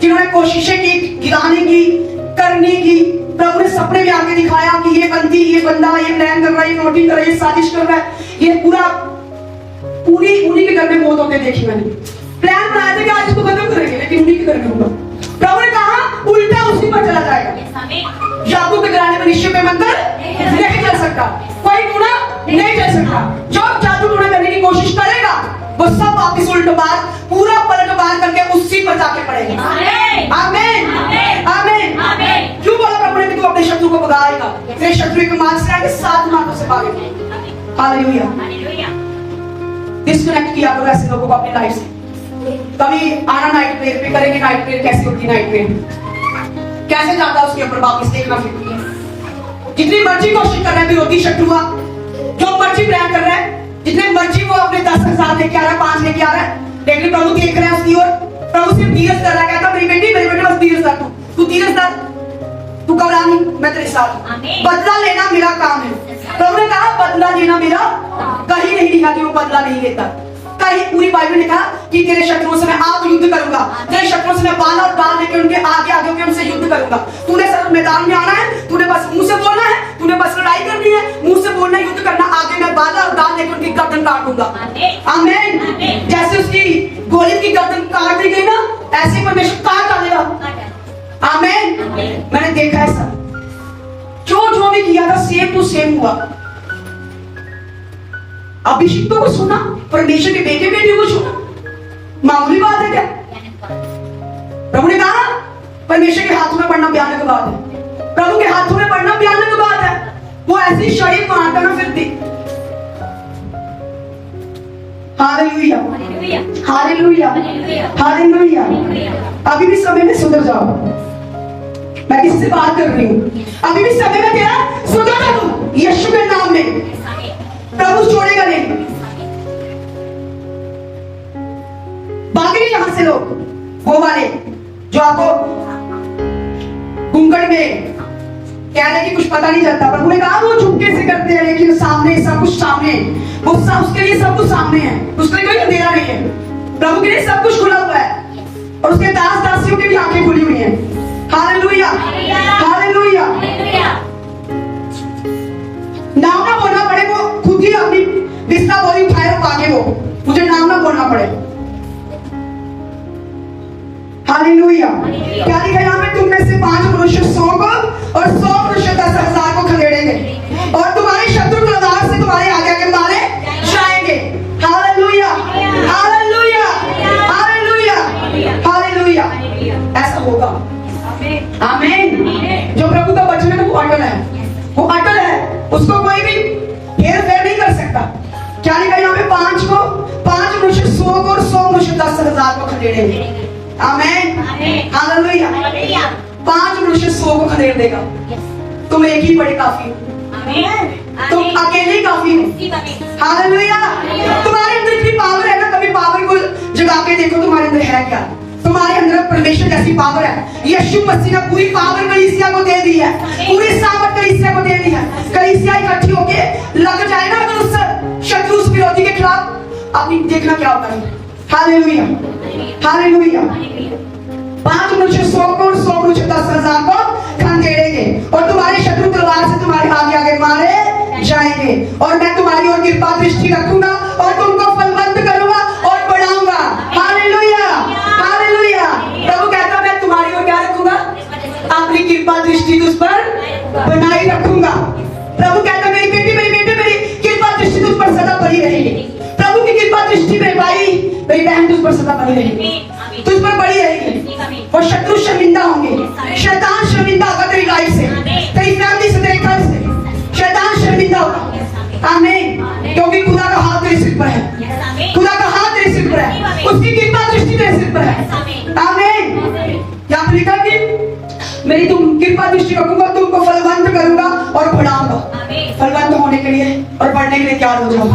जिन्होंने कोशिशें की गिराने की, करने की। प्रभु ने सपने में आके दिखाया कि ये बंदी, ये बंदा, ये प्लान कर रहा है, ये नोटिंग कर रहा है, ये साजिश कर रहा है, ये पूरी उन्हीं के घर में मौत होते देखी मैंने। प्लान बनाया था कि आज इसको खत्म करेंगे, लेकिन उन्हीं के घर में होगा। प्रभु ने कहा उल्टा उसी पर चला जाएगा। याकूब के घराने में निश्चय में मंदिर नहीं चल सकता, कोई टूना नहीं चल सकता। जो जादू टूना करने की कोशिश करेगा वो सब वापिस उल्ट बार, पूरा पलट बार करके उसी पर जाके पड़ेगा। आमीन, आमीन, आमीन। क्यों बोला प्रभु ने कि तू अपने शत्रु को भगाएगा? तेरे शत्रु एक मार्ग से आएंगे, 7 मार्गों से भागेंगे। Hallelujah, hallelujah. डिस्कनेक्ट किया करो ऐसे लोगों को अपनी लाइफ से। कभी आना नाइट प्रेयर पे, करेंगे नाइट प्रेयर, कैसे होती नाइट प्रेयर, कैसे जाता है उसके ऊपर वापिस देखना। फिर जितनी मर्जी कोशिश कर रहा है विरोधी शत्रु, जो मर्जी प्लान कर रहा है, जितने मर्जी वो अपने 10,000 लेके आ रहा है, 5 लेके आ रहा है, लेकिन प्रभु देख रहा है उसकी ओर। प्रभु सिर्फ धीरज कर रहा है, कहता मेरी बेटी बस धीरज धर, तू धीरज धर, तू घबरा नहीं, मैं तेरे साथ हूं। बदला लेना मेरा काम है। प्रभु ने कहा बदला लेना मेरा, कहीं नहीं लिखा कि वो बदला नहीं लेता। कहीं पूरी बाइबल ने कहा कि तेरे शत्रुओं से मैं आप युद्ध करूंगा, तेरे शत्रुओं से मैं बाल और बाल लेकर उनके आगे आगे होकर उनसे युद्ध करूंगा। तूने सर मैदान में आना है, तूने बस मुंह से बोलना है, तूने बस लड़ाई करनी है, मुंह से बोलना, युद्ध करना, आगे मैं बाल और बाल लेकर उनकी गर्दन काट दूंगा। आमीन। जैसे उसकी गोली की गर्दन काट दी गई ना, ऐसे परमेश्वर काट डालेगा। आमीन। मैंने देखा है सब, जो भी किया था सेम टू सेम हुआ। अभिषिक्तों को सुना, परमेश्वर के बेटे बेटियों को सुना, मामूली बात है क्या? प्रभु ने कहा परमेश्वर के हाथों में पड़ना भयानक बात है, प्रभु के हाथों में पड़ना भयानक बात है। वो ऐसी शरीर मारता ना फिरती। Hallelujah, hallelujah, hallelujah. अभी भी समय में सुधर जाओ। मैं किससे बात कर रही हूँ? अभी भी समय में तेरा सुधर जाओ यीशु के नाम में। प्रभु छोड़ेगा नहीं। भागे यहां से लोग, वो वाले जो आपको घूंघट में कह रहे कि कुछ पता नहीं चलता। प्रभु ने कहा वो चुपके से करते हैं, लेकिन सामने सब कुछ सामने, वो सब उसके लिए सब कुछ सामने है, उसके लिए कोई अंधेरा नहीं है। प्रभु के लिए सब कुछ खुला हुआ है और उसके दास दासियों की भी आंखें खुली हुई हैं। Hallelujah, hallelujah. नाम ना बोलना पड़े, वो खुद ही अपनी बिस्तर बोली उठाए और भागे, वो मुझे नाम ना बोलना पड़े। हालेलुया। क्या लिखा है यहाँ पे? तुम में से 5 मनुष्य 100 को और 100 मनुष्य 10,000 को खदेड़ेंगे और तुम्हारे शत्रु तलवार से तुम्हारे आगे आगे मारे जाएंगे। Hallelujah, hallelujah, hallelujah, hallelujah. ऐसा होगा। आमीन। जो प्रभु का वचन है वो अटल है, वो अटल है, उसको कोई भी हेर फेर नहीं कर सकता। क्या लिखा यहाँ पे? 5 मनुष्य 100 को और 100 मनुष्य 10,000 को खदेड़ेंगे। आमीन, हालेलुया। 5 मनुष्य 100 को खदेड़ देगा। तुम एक ही बड़े काफी हो, तुम अकेले काफी हो। हालेलुया। तुम्हारे अंदर इतनी पावर है ना, कभी पावर को जगा के देखो तुम्हारे अंदर है क्या। तुम्हारे अंदर परमेश्वर जैसी पावर है। यीशु मसीह ने पूरी पावर कलीसिया को दे दी है, पूरी सामर्थ कलीसिया को दे दी है। कलीसिया इकट्ठी होके लग जाए ना अगर उस शत्रु उस विरोधी के खिलाफ, अपनी देखना क्या होता है। Hallelujah, hallelujah. 5 मनुष्य 100 को और 100 मनुष्य 10,000 को खदेड़ेंगे और तुम्हारे शत्रु तलवार से तुम्हारे आगे आगे मारे जाएंगे और मैं तुम्हारी ओर कृपा दृष्टि रखूंगा और तुमको फलवंत करूंगा और बढ़ाऊंगा। Hallelujah, hallelujah. प्रभु कहता मैं तुम्हारी ओर क्या रखूंगा? अपनी कृपा दृष्टि तुझ पर बनाई रखूंगा। प्रभु कहता मेरी बेटी, मेरी बेटे, मेरी कृपा दृष्टि तुझ पर सदा बनी रहेगी। प्रभु की कृपा दृष्टि मेरे भाई, मेरी बहन तुझ पर सदा बनी रहेगी, तुझ पर बड़ी रहेगी। और शत्रु शर्मिंदा होंगे, शैतान शर्मिंदा होगा तेरी लाइफ से, तेरी फैमिली से, तेरे घर से। कृपा दृष्टि रखूंगा, तुमको फलवंत करूंगा और बढ़ाऊंगा। फलवंत होने के लिए और बढ़ने के लिए तैयार हो जाओ।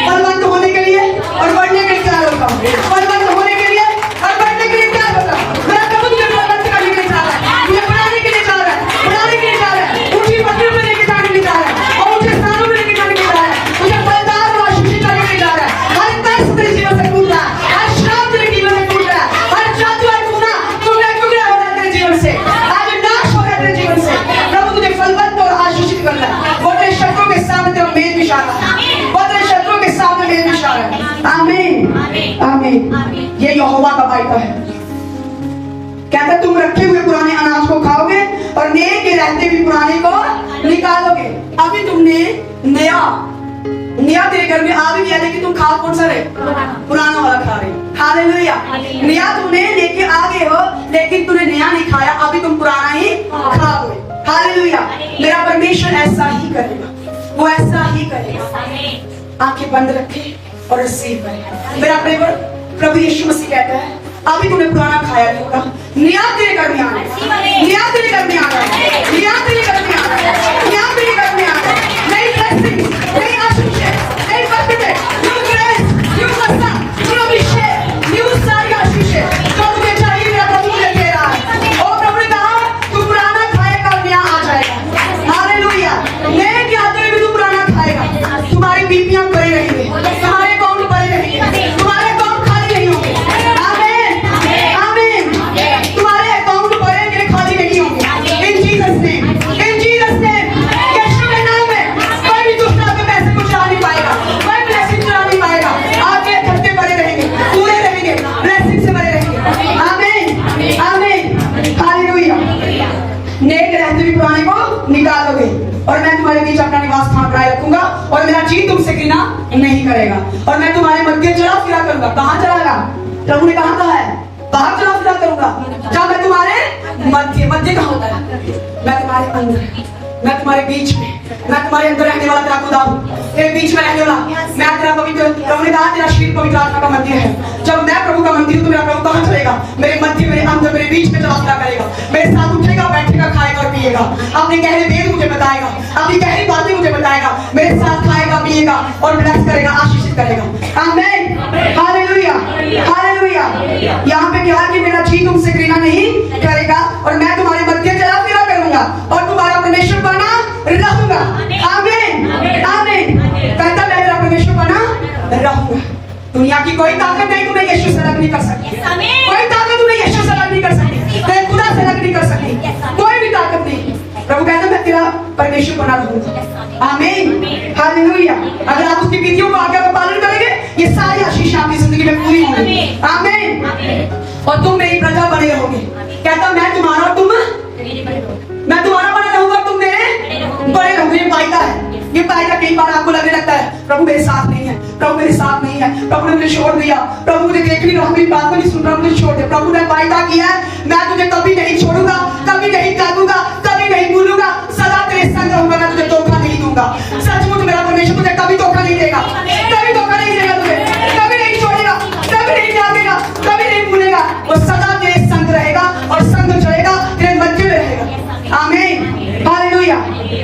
फलवंत होने के लिए और बढ़ने के लिए तैयार हो जाओ। फलवंत होने के लिए और बढ़ने के लिए तैयार हो जाओ। मेरा प्रभु तुझे फलवंत करने के लिए चाह रहा है, तुझे बढ़ाने के लिए चाह रहा है, बढ़ाने के लिए चाह रहा है, ऊंची पत्तियों में लेके जाने के लिए चाह रहा है और ऊंचे स्थानों में लेके जाने के लिए चाह रहा है, तुझे फलदार और आशीषित करने के लिए चाह रहा है। हर कर्ज तेरे जीवन से टूट रहा है, हर श्राप तेरे जीवन से टूट रहा है, हर जादू और टूना टुकड़ा टुकड़ा हो रहा है तेरे जीवन से, आज नाश हो रहा है तेरे जीवन से। प्रभु तुझे फलवंत और आशीषित कर रहा है। वो तेरे शत्रुओं के सामने तेरा मेल बिछा रहा है, वो तेरे शत्रुओं के सामने मेल बिछा रहा है। आमीन आमीन। ये यहोवा का वायदा है। कहता तुम रखे हुए पुराने अनाज को खाओगे और नए के रहते भी पुराने को निकालोगे। अभी तुमने नया तेरे घर में आ भी गया, लेकिन तुम खा कौन सा रहे? पुराना वाला खा रहे। हालेलुया। नया तुमने लेके आ गए हो, लेकिन तूने नया नहीं खाया, अभी तुम पुराना ही खाओगे। हालेलुया। मेरा परमेश्वर ऐसा ही करेगा, वो ऐसा ही करेगा। आंखें बंद रखे और रिसीव करें। मेरा प्रभु यीशु मसीह कहता है अभी तूने पुराना खाया नहीं होगा, नया तेरे घर में आना है, नया तेरे घर में आना है, नया तेरे घर में आना है, नया तेरे घर में आना है। नई ब्लेसिंग, नई आशीष, नई बरकतें, न्यू ग्रेस, न्यू मस्ता, न्यू अभिषेक, न्यू सारी आशीष जो तुझे चाहिए मेरा प्रभु तुझे दे रहा है। और प्रभु ने कहा तू पुराना खाएगा और नया आ जाएगा। हालेलुया। नए के आते हुए भी तू पुराना खाएगा। तुम्हारी बीपियां बढ़ी रहेंगी, तुम्हारे अकाउंट बढ़े रहेंगे, तुम्हारे अकाउंट खाली नहीं होंगे। निकालोगे और मैं तुम्हारे बीच अपना निवास स्थान बनाए रखूंगा और मेरा जी तुमसे घृणा नहीं करेगा और मैं तुम्हारे मध्य चला फिरा करूंगा। कहां चलागा? प्रभु ने कहा है बाहर चला फिरा करूंगा। जब मैं तुम्हारे मध्य कहां होता है? मैं तुम्हारे अंदर, मैं तुम्हारे बीच में, मैं तुम्हारे अंदर रहने वाला तेरा खुदा हूं, तेरे बीच में रहने वाला मैं तेरा पवित्र। प्रभु ने कहा तेरा शरीर पवित्र आत्मा का मंदिर है। जब मैं प्रभु का मंदिर हूं तो मेरा प्रभु कहां चलेगा? मेरे मध्य, मेरे अंदर, मेरे बीच में चला फिरा करेगा, मेरे साथ उठेगा, बैठेगा, खाएगा और पिएगा, अपने गहरे वेद मुझे बताएगा, अपनी गहरी बातें मुझे बताएगा, मेरे साथ खाएगा, पिएगा और ब्लेस करेगा, आशीषित करेगा। आमीन। Hallelujah hallelujah. यहाँ पे क्या है कि मेरा जी तुमसे घृणा नहीं करेगा और मैं तुम्हारे मध्य चला फिरा करूंगा और तुम्हारा परमेश्वर बना रहूंगा। आमीन आमीन। कहता मैं तेरा परमेश्वर बना रहूंगा। दुनिया की कोई ताकत नहीं तुम्हें यीशु से अलग नहीं कर सकती, कोई ताकत तुम्हें यीशु से अलग नहीं कर सकती, तेरे खुदा से अलग नहीं कर सकती, कोई भी ताकत नहीं। प्रभु कहता मैं तेरा परमेश्वर बना रहूंगा। आमीन हालेलुया। अगर आप उसकी विधियों को आज्ञा का पालन करेंगे ये सारी आशीष आपकी जिंदगी में पूरी होंगी। आमीन। और तुम मेरी प्रजा बने रहोगे। कहता मैं तुम्हारा और तुम, मैं तुम्हारा बना रहूंगा, तुम मेरे बड़े रहोगे। ये वायदा है। ये वायदा कई बार आपको लगने लगता है प्रभु मेरे साथ नहीं है, प्रभु मेरे साथ नहीं है, प्रभु ने मुझे छोड़ दिया, प्रभु मुझे देख नहीं रहा, मेरी बात को नहीं सुन रहा, मुझे छोड़ दिया। प्रभु ने वायदा किया है मैं तुझे कभी नहीं छोड़ूंगा, कभी नहीं त्यागूंगा, कभी नहीं भूलूंगा, सदा तेरे संग रहूंगा, मैं तुझे धोखा नहीं दूंगा। सचमुच मेरा परमेश्वर तुझे कभी धोखा नहीं देगा, कभी धोखा नहीं देगा, तुझे कभी नहीं छोड़ेगा, कभी नहीं त्यागेगा, कभी नहीं भूलेगा। वो सदा तेरे संग रहेगा और संग चलेगा, तेरे मध्य में रहेगा। आमीन हालेलुया।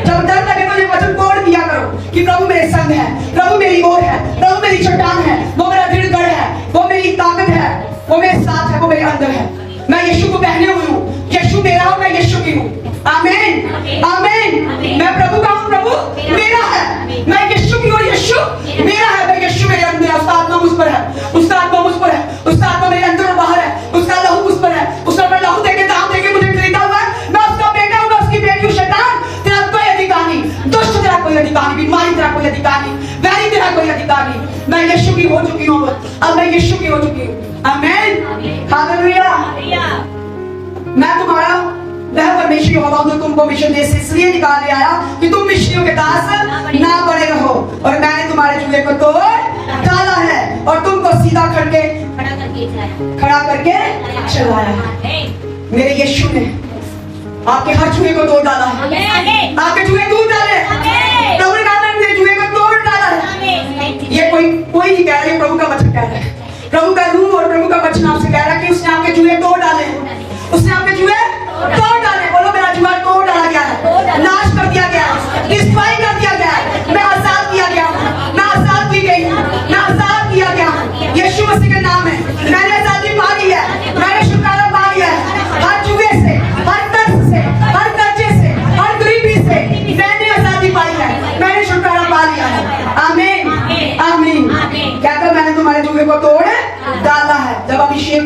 जब डर लगे तो ये वचन तोड़ दिया करो कि प्रभु मेरे संग है, प्रभु मेरी ओर है, प्रभु मेरी चट्टान है, वो मेरा दृढ़ गढ़ है, वो मेरी ताकत है, वो मेरे साथ है, वो मेरे अंदर है। मैं यीशु को पहने हुई हूँ, यीशु मेरा हूँ, मैं यीशु की हूँ। आमीन आमीन। मैं प्रभु का हूँ, प्रभु मेरा है, मैं यीशु की हूँ, यीशु मेरा है, मैं यीशु मेरे अंदर है। उसका आत्मा मुझ पर है, उसका आत्मा मुझ पर है, उसका आत्मा मेरे अंदर और बाहर है, उसका लहू मुझ पर है, उसका मैं लहू देके दाम देके मुझे खरीदा हुआ है। मैं उसका बेटा हूँ, मैं उसकी बेटी हूँ। शैतान तेरा कोई अधिकार नहीं, दुष्ट तेरा कोई अधिकार नहीं, बीमारी तेरा कोई अधिकार नहीं, वैरी तेरा कोई अधिकार नहीं। मैं यीशु की हो चुकी हूँ, अब मैं यीशु की हो चुकी हूँ। आमीन हालेलुया। मैं तुम्हारा वह परमेश्वर यहोवा हूं जो तुमको मिस्र देश से इसलिए निकाल ले आया कि तुम मिस्रियों के दास ना बने रहो, और मैंने तुम्हारे चूहे को तोड़ डाला है और तुमको सीधा खड़ा करके चलाया है। मेरे यीशु ने आपके हर चूहे को तोड़ डाला है, आपके चूहे दूर डाले, प्रभु ने कहा मेरे चूहे को तोड़ डाला है। ये कोई नहीं कह रहा, ये प्रभु का वचन कह रहा है। प्रभु का रूह और प्रभु का वचन आपसे कह रहा है कि उसने आपके चूहे तोड़ डाले, उसने आपके चूहे तोड़ डाले। बोलो मेरा चूहा तोड़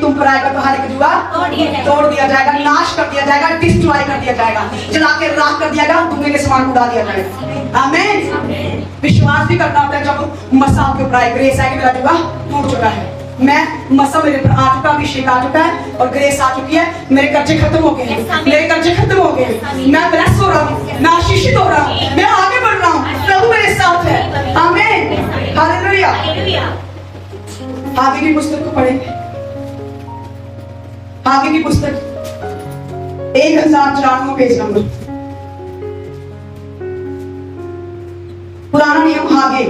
तुम पर आएगा तो हर एक जुआ तोड़ दिया जाएगा, नाश कर दिया जाएगा, डिस्ट्रॉय कर दिया जाएगा, जला के राख कर दिया जाएगा, धुएं के समान उड़ा दिया जाएगा। आमीन। विश्वास भी करना होता है जब मसा आपके ऊपर आए, ग्रेस है कि मेरा जुआ टूट चुका है, मैं मसा मेरे ऊपर आ चुका, अभिषेक आ चुका है और ग्रेस आ चुकी है, मेरे कर्जे खत्म हो गए हैं, मेरे कर्जे खत्म हो गए हैं, मैं ब्लेस हो रहा हूँ, मैं आशीषित हो रहा हूँ, मैं आगे बढ़ रहा हूँ, प्रभु मेरे साथ है। आमीन, हालेलुया। आगे की पुस्तक को पढ़ेंगे, आगे की पुस्तक 1094 पेज नंबर, पुराना नियम आगे,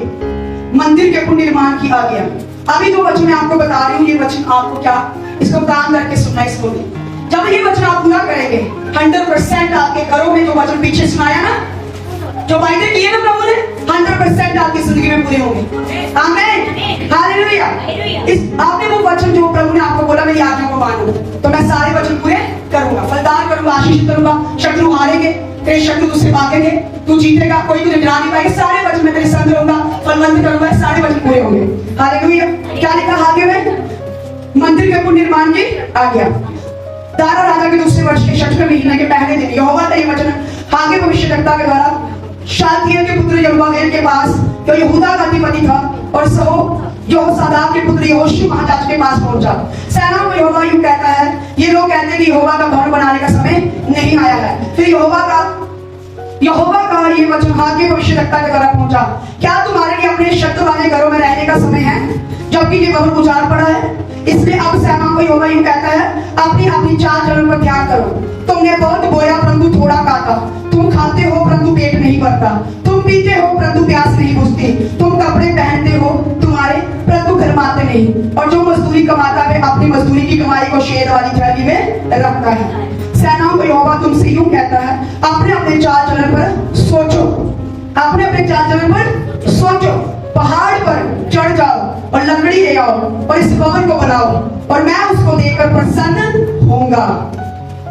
मंदिर के पुनर्निर्माण की आज्ञा। अभी जो वचन मैं आपको बता रही हूँ, ये वचन आपको क्या इसको काम करके सुनना, इसको भी जब ये वचन आप पूरा करेंगे 100% आपके घरों में जो वचन पीछे सुनाया ना, जो वायदे किए ना प्रभु ने, 100% आपकी जिंदगी में पूरे होंगे। आमीन, हालेलुया। इस आपने वो वचन जो प्रभु ने आपको बोला मेरी आज्ञा को मानो, तो मैं सारे वचन पूरे करूंगा, फलदार करूंगा, आशीषित करूंगा, शत्रु हारेंगे, तेरे शत्रु तुझसे भागेंगे, तू जीतेगा, कोई तुझे गिरा नहीं पाएगा, सारे वचन मैं तेरे संग रहूंगा, फलवंत करूंगा, सारे वचन पूरे होंगे। हालेलुया। क्या लिखा आगे में? मंदिर के पुनर्निर्माण की आज्ञा। दारा राजा के दूसरे वर्ष के 6वें महीने के पहले दिन यहोवा का ये वचन आगे भविष्यद्वक्ता के द्वारा शालतियेल के पुत्र यरूब्बाबेल के पास, जो यहूदा का अधिपति था, और सहो यहोसादाक के पुत्र यहोशू महाराज के पास पहुंचा। सेनाओं को यहोवा यूं कहता है, ये लोग कहते हैं कि यहोवा का भवन बनाने का समय नहीं आया है। फिर यहोवा का ये वचन आगे भविष्यद्वक्ता के द्वारा पहुंचा, क्या तुम्हारे लिए अपने शत्रु वाले घरों में रहने का समय है, जबकि ये भवन उजाड़ पड़ा है? इसलिए अब सेनाओं को यहोवा यूं कहता है, अपनी अपनी चाल चलन पर ध्यान करो। तुमने बहुत बोया परंतु थोड़ा काटा, तुम खाते हो परंतु पेट नहीं भरता, तुम पीते हो परंतु प्यास नहीं बुझती, तुम कपड़े पहनते हो तुम्हारे परंतु घर माते नहीं, और जो मजदूरी कमाता है अपनी मजदूरी की कमाई को शेर वाली थैली में रखता है। सेनाओं को यहोवा तुमसे यूं कहता है, अपने अपने चाल चलन पर सोचो, अपने अपने चाल चलन पर सोचो, पहाड़ पर चढ़ जाओ और लकड़ी ले आओ और इस भवन को बनाओ, और मैं उसको देखकर प्रसन्न होऊंगा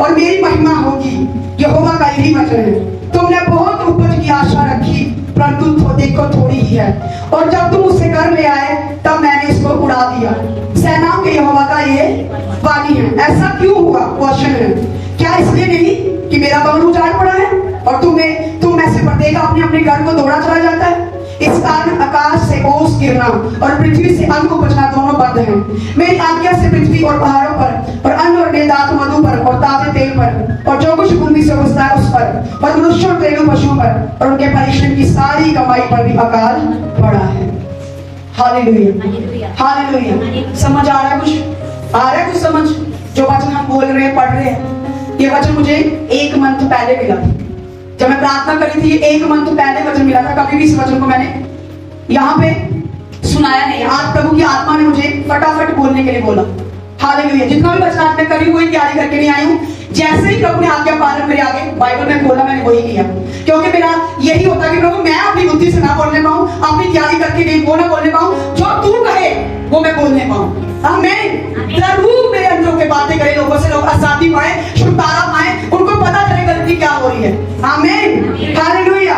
और मेरी महिमा होगी। यहोवा का यही वचन है। तुमने बहुत उपज की आशा रखी, परंतु देखो थोड़ी ही है, और जब तुम उसे घर ले आए तब मैंने इसको उड़ा दिया। सेनाओं के यहोवा का ये वाणी है। ऐसा क्यों हुआ? क्वेश्चन है। क्या इसलिए नहीं कि मेरा भवन उजाड़ पड़ा है और तुम में से प्रत्येक अपने अपने घर को दौड़ा चला जाता है? इस कारण आकाश से ओस गिरना और पृथ्वी से अन्न उपजना दोनों बंद हैं। मेरी आज्ञा से पृथ्वी और पहाड़ों पर और अन्न और नेदात मधु पर और ताजे तेल पर और जो कुछ भूमि से उगता है उस पर और मनुष्य और घरेलू पशुओं पर और उनके परिश्रम की सारी कमाई पर भी अकाल पड़ा है। Hallelujah, hallelujah. समझ आ रहा है? कुछ आ रहा है? कुछ समझ? जो वचन हम बोल रहे हैं, पढ़ रहे हैं, ये वचन मुझे 1 मंथ पहले मिला था। जब मैं प्रार्थना करी थी, 1 मंथ पहले वचन मिला था। कभी भी इस वचन को मैंने यहाँ पे सुनाया नहीं। आज प्रभु की आत्मा ने मुझे फटाफट बोलने के लिए बोला। हालेलुया। जितना भी वचन आज मैं करी कोई तैयारी करके नहीं आई हूँ। जैसे ही प्रभु ने आज्ञा पालन मेरे आगे बाइबल में खोला, मैंने वही किया, क्योंकि मेरा यही होता कि प्रभु मैं अपनी बुद्धि से ना बोलने पाऊँ, अपनी तैयारी करके नहीं वो ना बोलने पाऊँ, जो तू कहे वो मैं बोलने पाऊँ। आमीन। प्रभु मेरे अंदरों के बातें करे, लोगों से लोग आजादी पाए, छुटकारा पाए, उनको पता चले गलती क्या हो रही है। आमीन, हालेलुया।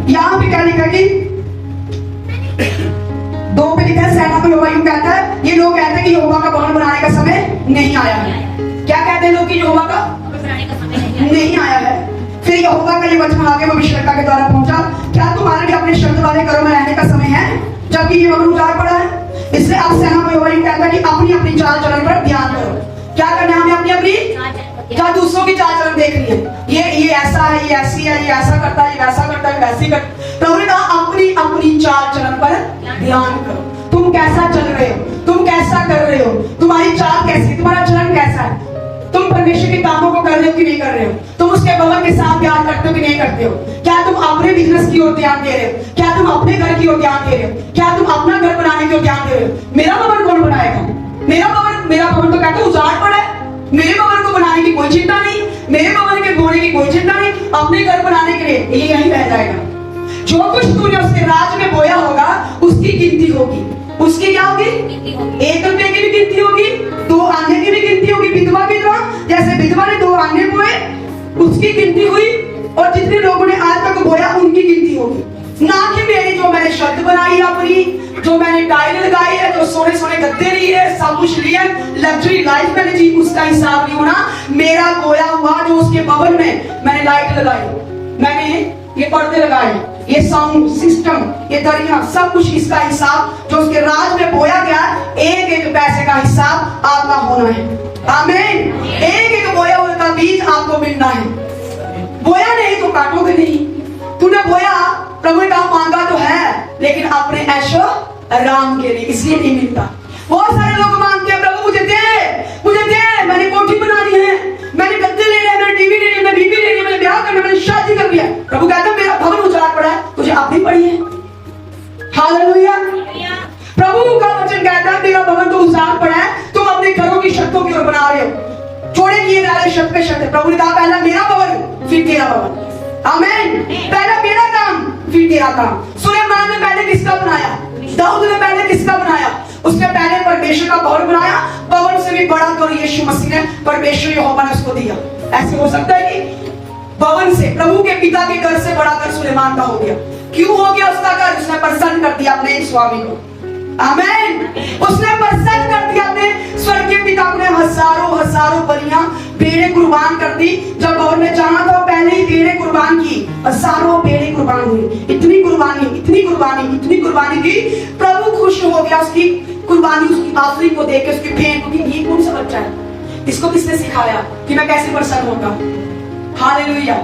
यहाँ पे क्या लिखा कि 2 पे लिखा है, सेना को यहोवा यूं कहता है, ये लोग कहते हैं कि यहोवा का भवन बनाने का समय नहीं आया है। क्या कहते हैं लोग कि यहोवा का नहीं आया है? फिर यहोवा का ये वचन आगे भविष्यद्वक्ता के द्वारा पहुंचा, क्या तुम्हारे लिए अपने शब्द वाले घरों में रहने का समय है, जबकि ये भवन उजाड़ पड़ा है? इसलिए अब सेना को यहोवा यूं कहता है कि अपनी अपनी चाल चलन पर ध्यान करो। क्या करना है हमें? अपनी अपनी, क्या दूसरों की चाल चलन देख रही है, ये ऐसा है, ये ऐसी है, ये ऐसा करता है, ये वैसा करता है, वैसी करता। प्रभु ने कहा अपनी अपनी चाल चलन पर ध्यान करो। तुम कैसा चल रहे हो, तुम कैसा कर रहे हो, तुम्हारी चाल कैसी, तुम्हारा चलन कैसा है, तुम परमेश्वर के कामों को कर रहे हो कि नहीं कर रहे हो, तुम उसके भवन के साथ प्यार करते हो कि नहीं करते हो, क्या तुम अपने बिजनेस की ओर ध्यान दे रहे हो, क्या तुम अपने घर की ओर ध्यान दे रहे हो, क्या तुम अपना घर बनाने की ओर ध्यान दे रहे हो? मेरा भवन कौन बनाएगा? मेरा भवन तो कहते उजाड़ पड़ा है। मेरे भवन को बनाने की कोई चिंता नहीं, मेरे भवन के बोने की कोई चिंता नहीं, अपने घर बनाने के लिए ये यही रह जाएगा। जो कुछ तूने उसके राज में बोया होगा उसकी गिनती होगी। उसकी क्या होगी? 1 रुपए की भी गिनती होगी, 2 आने की भी गिनती होगी। विधवा की तरह, जैसे विधवा ने 2 आने बोए उसकी गिनती हुई, और जितने लोगों ने आज तक बोया उनकी गिनती होगी। ना कि मेरी जो मैंने शब्द बनाई अपनी जो मैंने टाइल लगाई है, जो सोने सोने गद्दे लिए, सब कुछ लिए, लग्जरी लाइफ मैंने जी, उसका हिसाब नहीं होना। मेरा बोया हुआ जो उसके भवन में मैंने लाइट लगाई, मैंने ये पर्दे लगाए, ये साउंड सिस्टम, ये दरिया, सब कुछ इसका हिसाब जो उसके राज में बोया गया, एक एक पैसे का हिसाब आपका होना है। आमीन। एक एक बोया हुआ का बीज आपको मिलना है। बोया नहीं तो काटोगे नहीं। तूने बोया, प्रभु ने कहा मांगा तो है, लेकिन अपने ऐशो आराम के लिए, इसलिए नहीं मिलता। बहुत सारे लोग मांगते हैं, प्रभु मुझे दे, मैंने कोठी बनानी है, मैंने गद्दे ले लिया, मैंने टीवी ले लिया, मैंने बीवी ले लिया, मैंने ब्याह करना, मैंने शादी कर लिया। प्रभु कहता है मेरा भवन उजाड़ पड़ा है, तुझे अपनी पड़ी है। हालेलुया। प्रभु का वचन कहता है मेरा भवन तो उजाड़ पड़ा है, तुम अपने घरों की छतों की ओर बना रहे हो, छोड़े किए जा रहे छत पे छत। प्रभु ने कहा पहला मेरा भवन फिर तेरा भवन। आमीन। पहला मेरा काम फिर तेरा काम। सुलेमान ने पहले किसका बनाया? दाऊद ने पहले किसका बनाया? उसने पहले परमेश्वर का भवन बनाया। भवन से भी बड़ा कर यीशु मसीह ने, परमेश्वर यहोवा ने उसको दिया। ऐसे हो सकता है कि भवन से, प्रभु के पिता के घर से बड़ा घर सुलेमान का हो गया। क्यों हो गया उसका घर? उसने प्रसन्न कर दिया अपने स्वामी को। आमीन। उसने प्रसन्न कर दिया अपने स्वर्गीय पिता को। हजारों बलियां भेड़ें कुर्बान कर दी। जब भवन में जाना था पहले ही भेड़ें कुर्बान की, हजारों भेड़ें कुर्बान हुई। इतनी कुर्बानी की, प्रभु खुश हो गया उसकी कुर्बानी, उसकी आखिरी को देख के, उसकी भेंट को। ये कौन सा बच्चा है? इसको किसने सिखाया कि मैं कैसे प्रसन्न होगा? हालेलुया।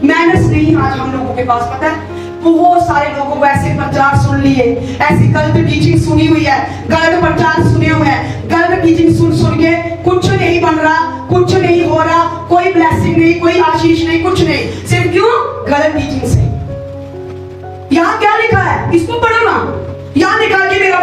मैनर्स नहीं आज हम लोगों के पास, पता है बहुत सारे लोगों को ऐसे प्रचार सुन लिए, ऐसी गलत टीचिंग सुनी हुई है, गलत प्रचार सुने हुए हैं, गलत टीचिंग सुन के कुछ नहीं बन रहा, कुछ नहीं हो रहा, कोई ब्लेसिंग नहीं, कोई आशीष नहीं, कुछ नहीं। सिर्फ क्यों? गलत टीचिंग से। यहाँ क्या लिखा है? इसको पढ़ो ना। यहाँ लिखा कि मेरा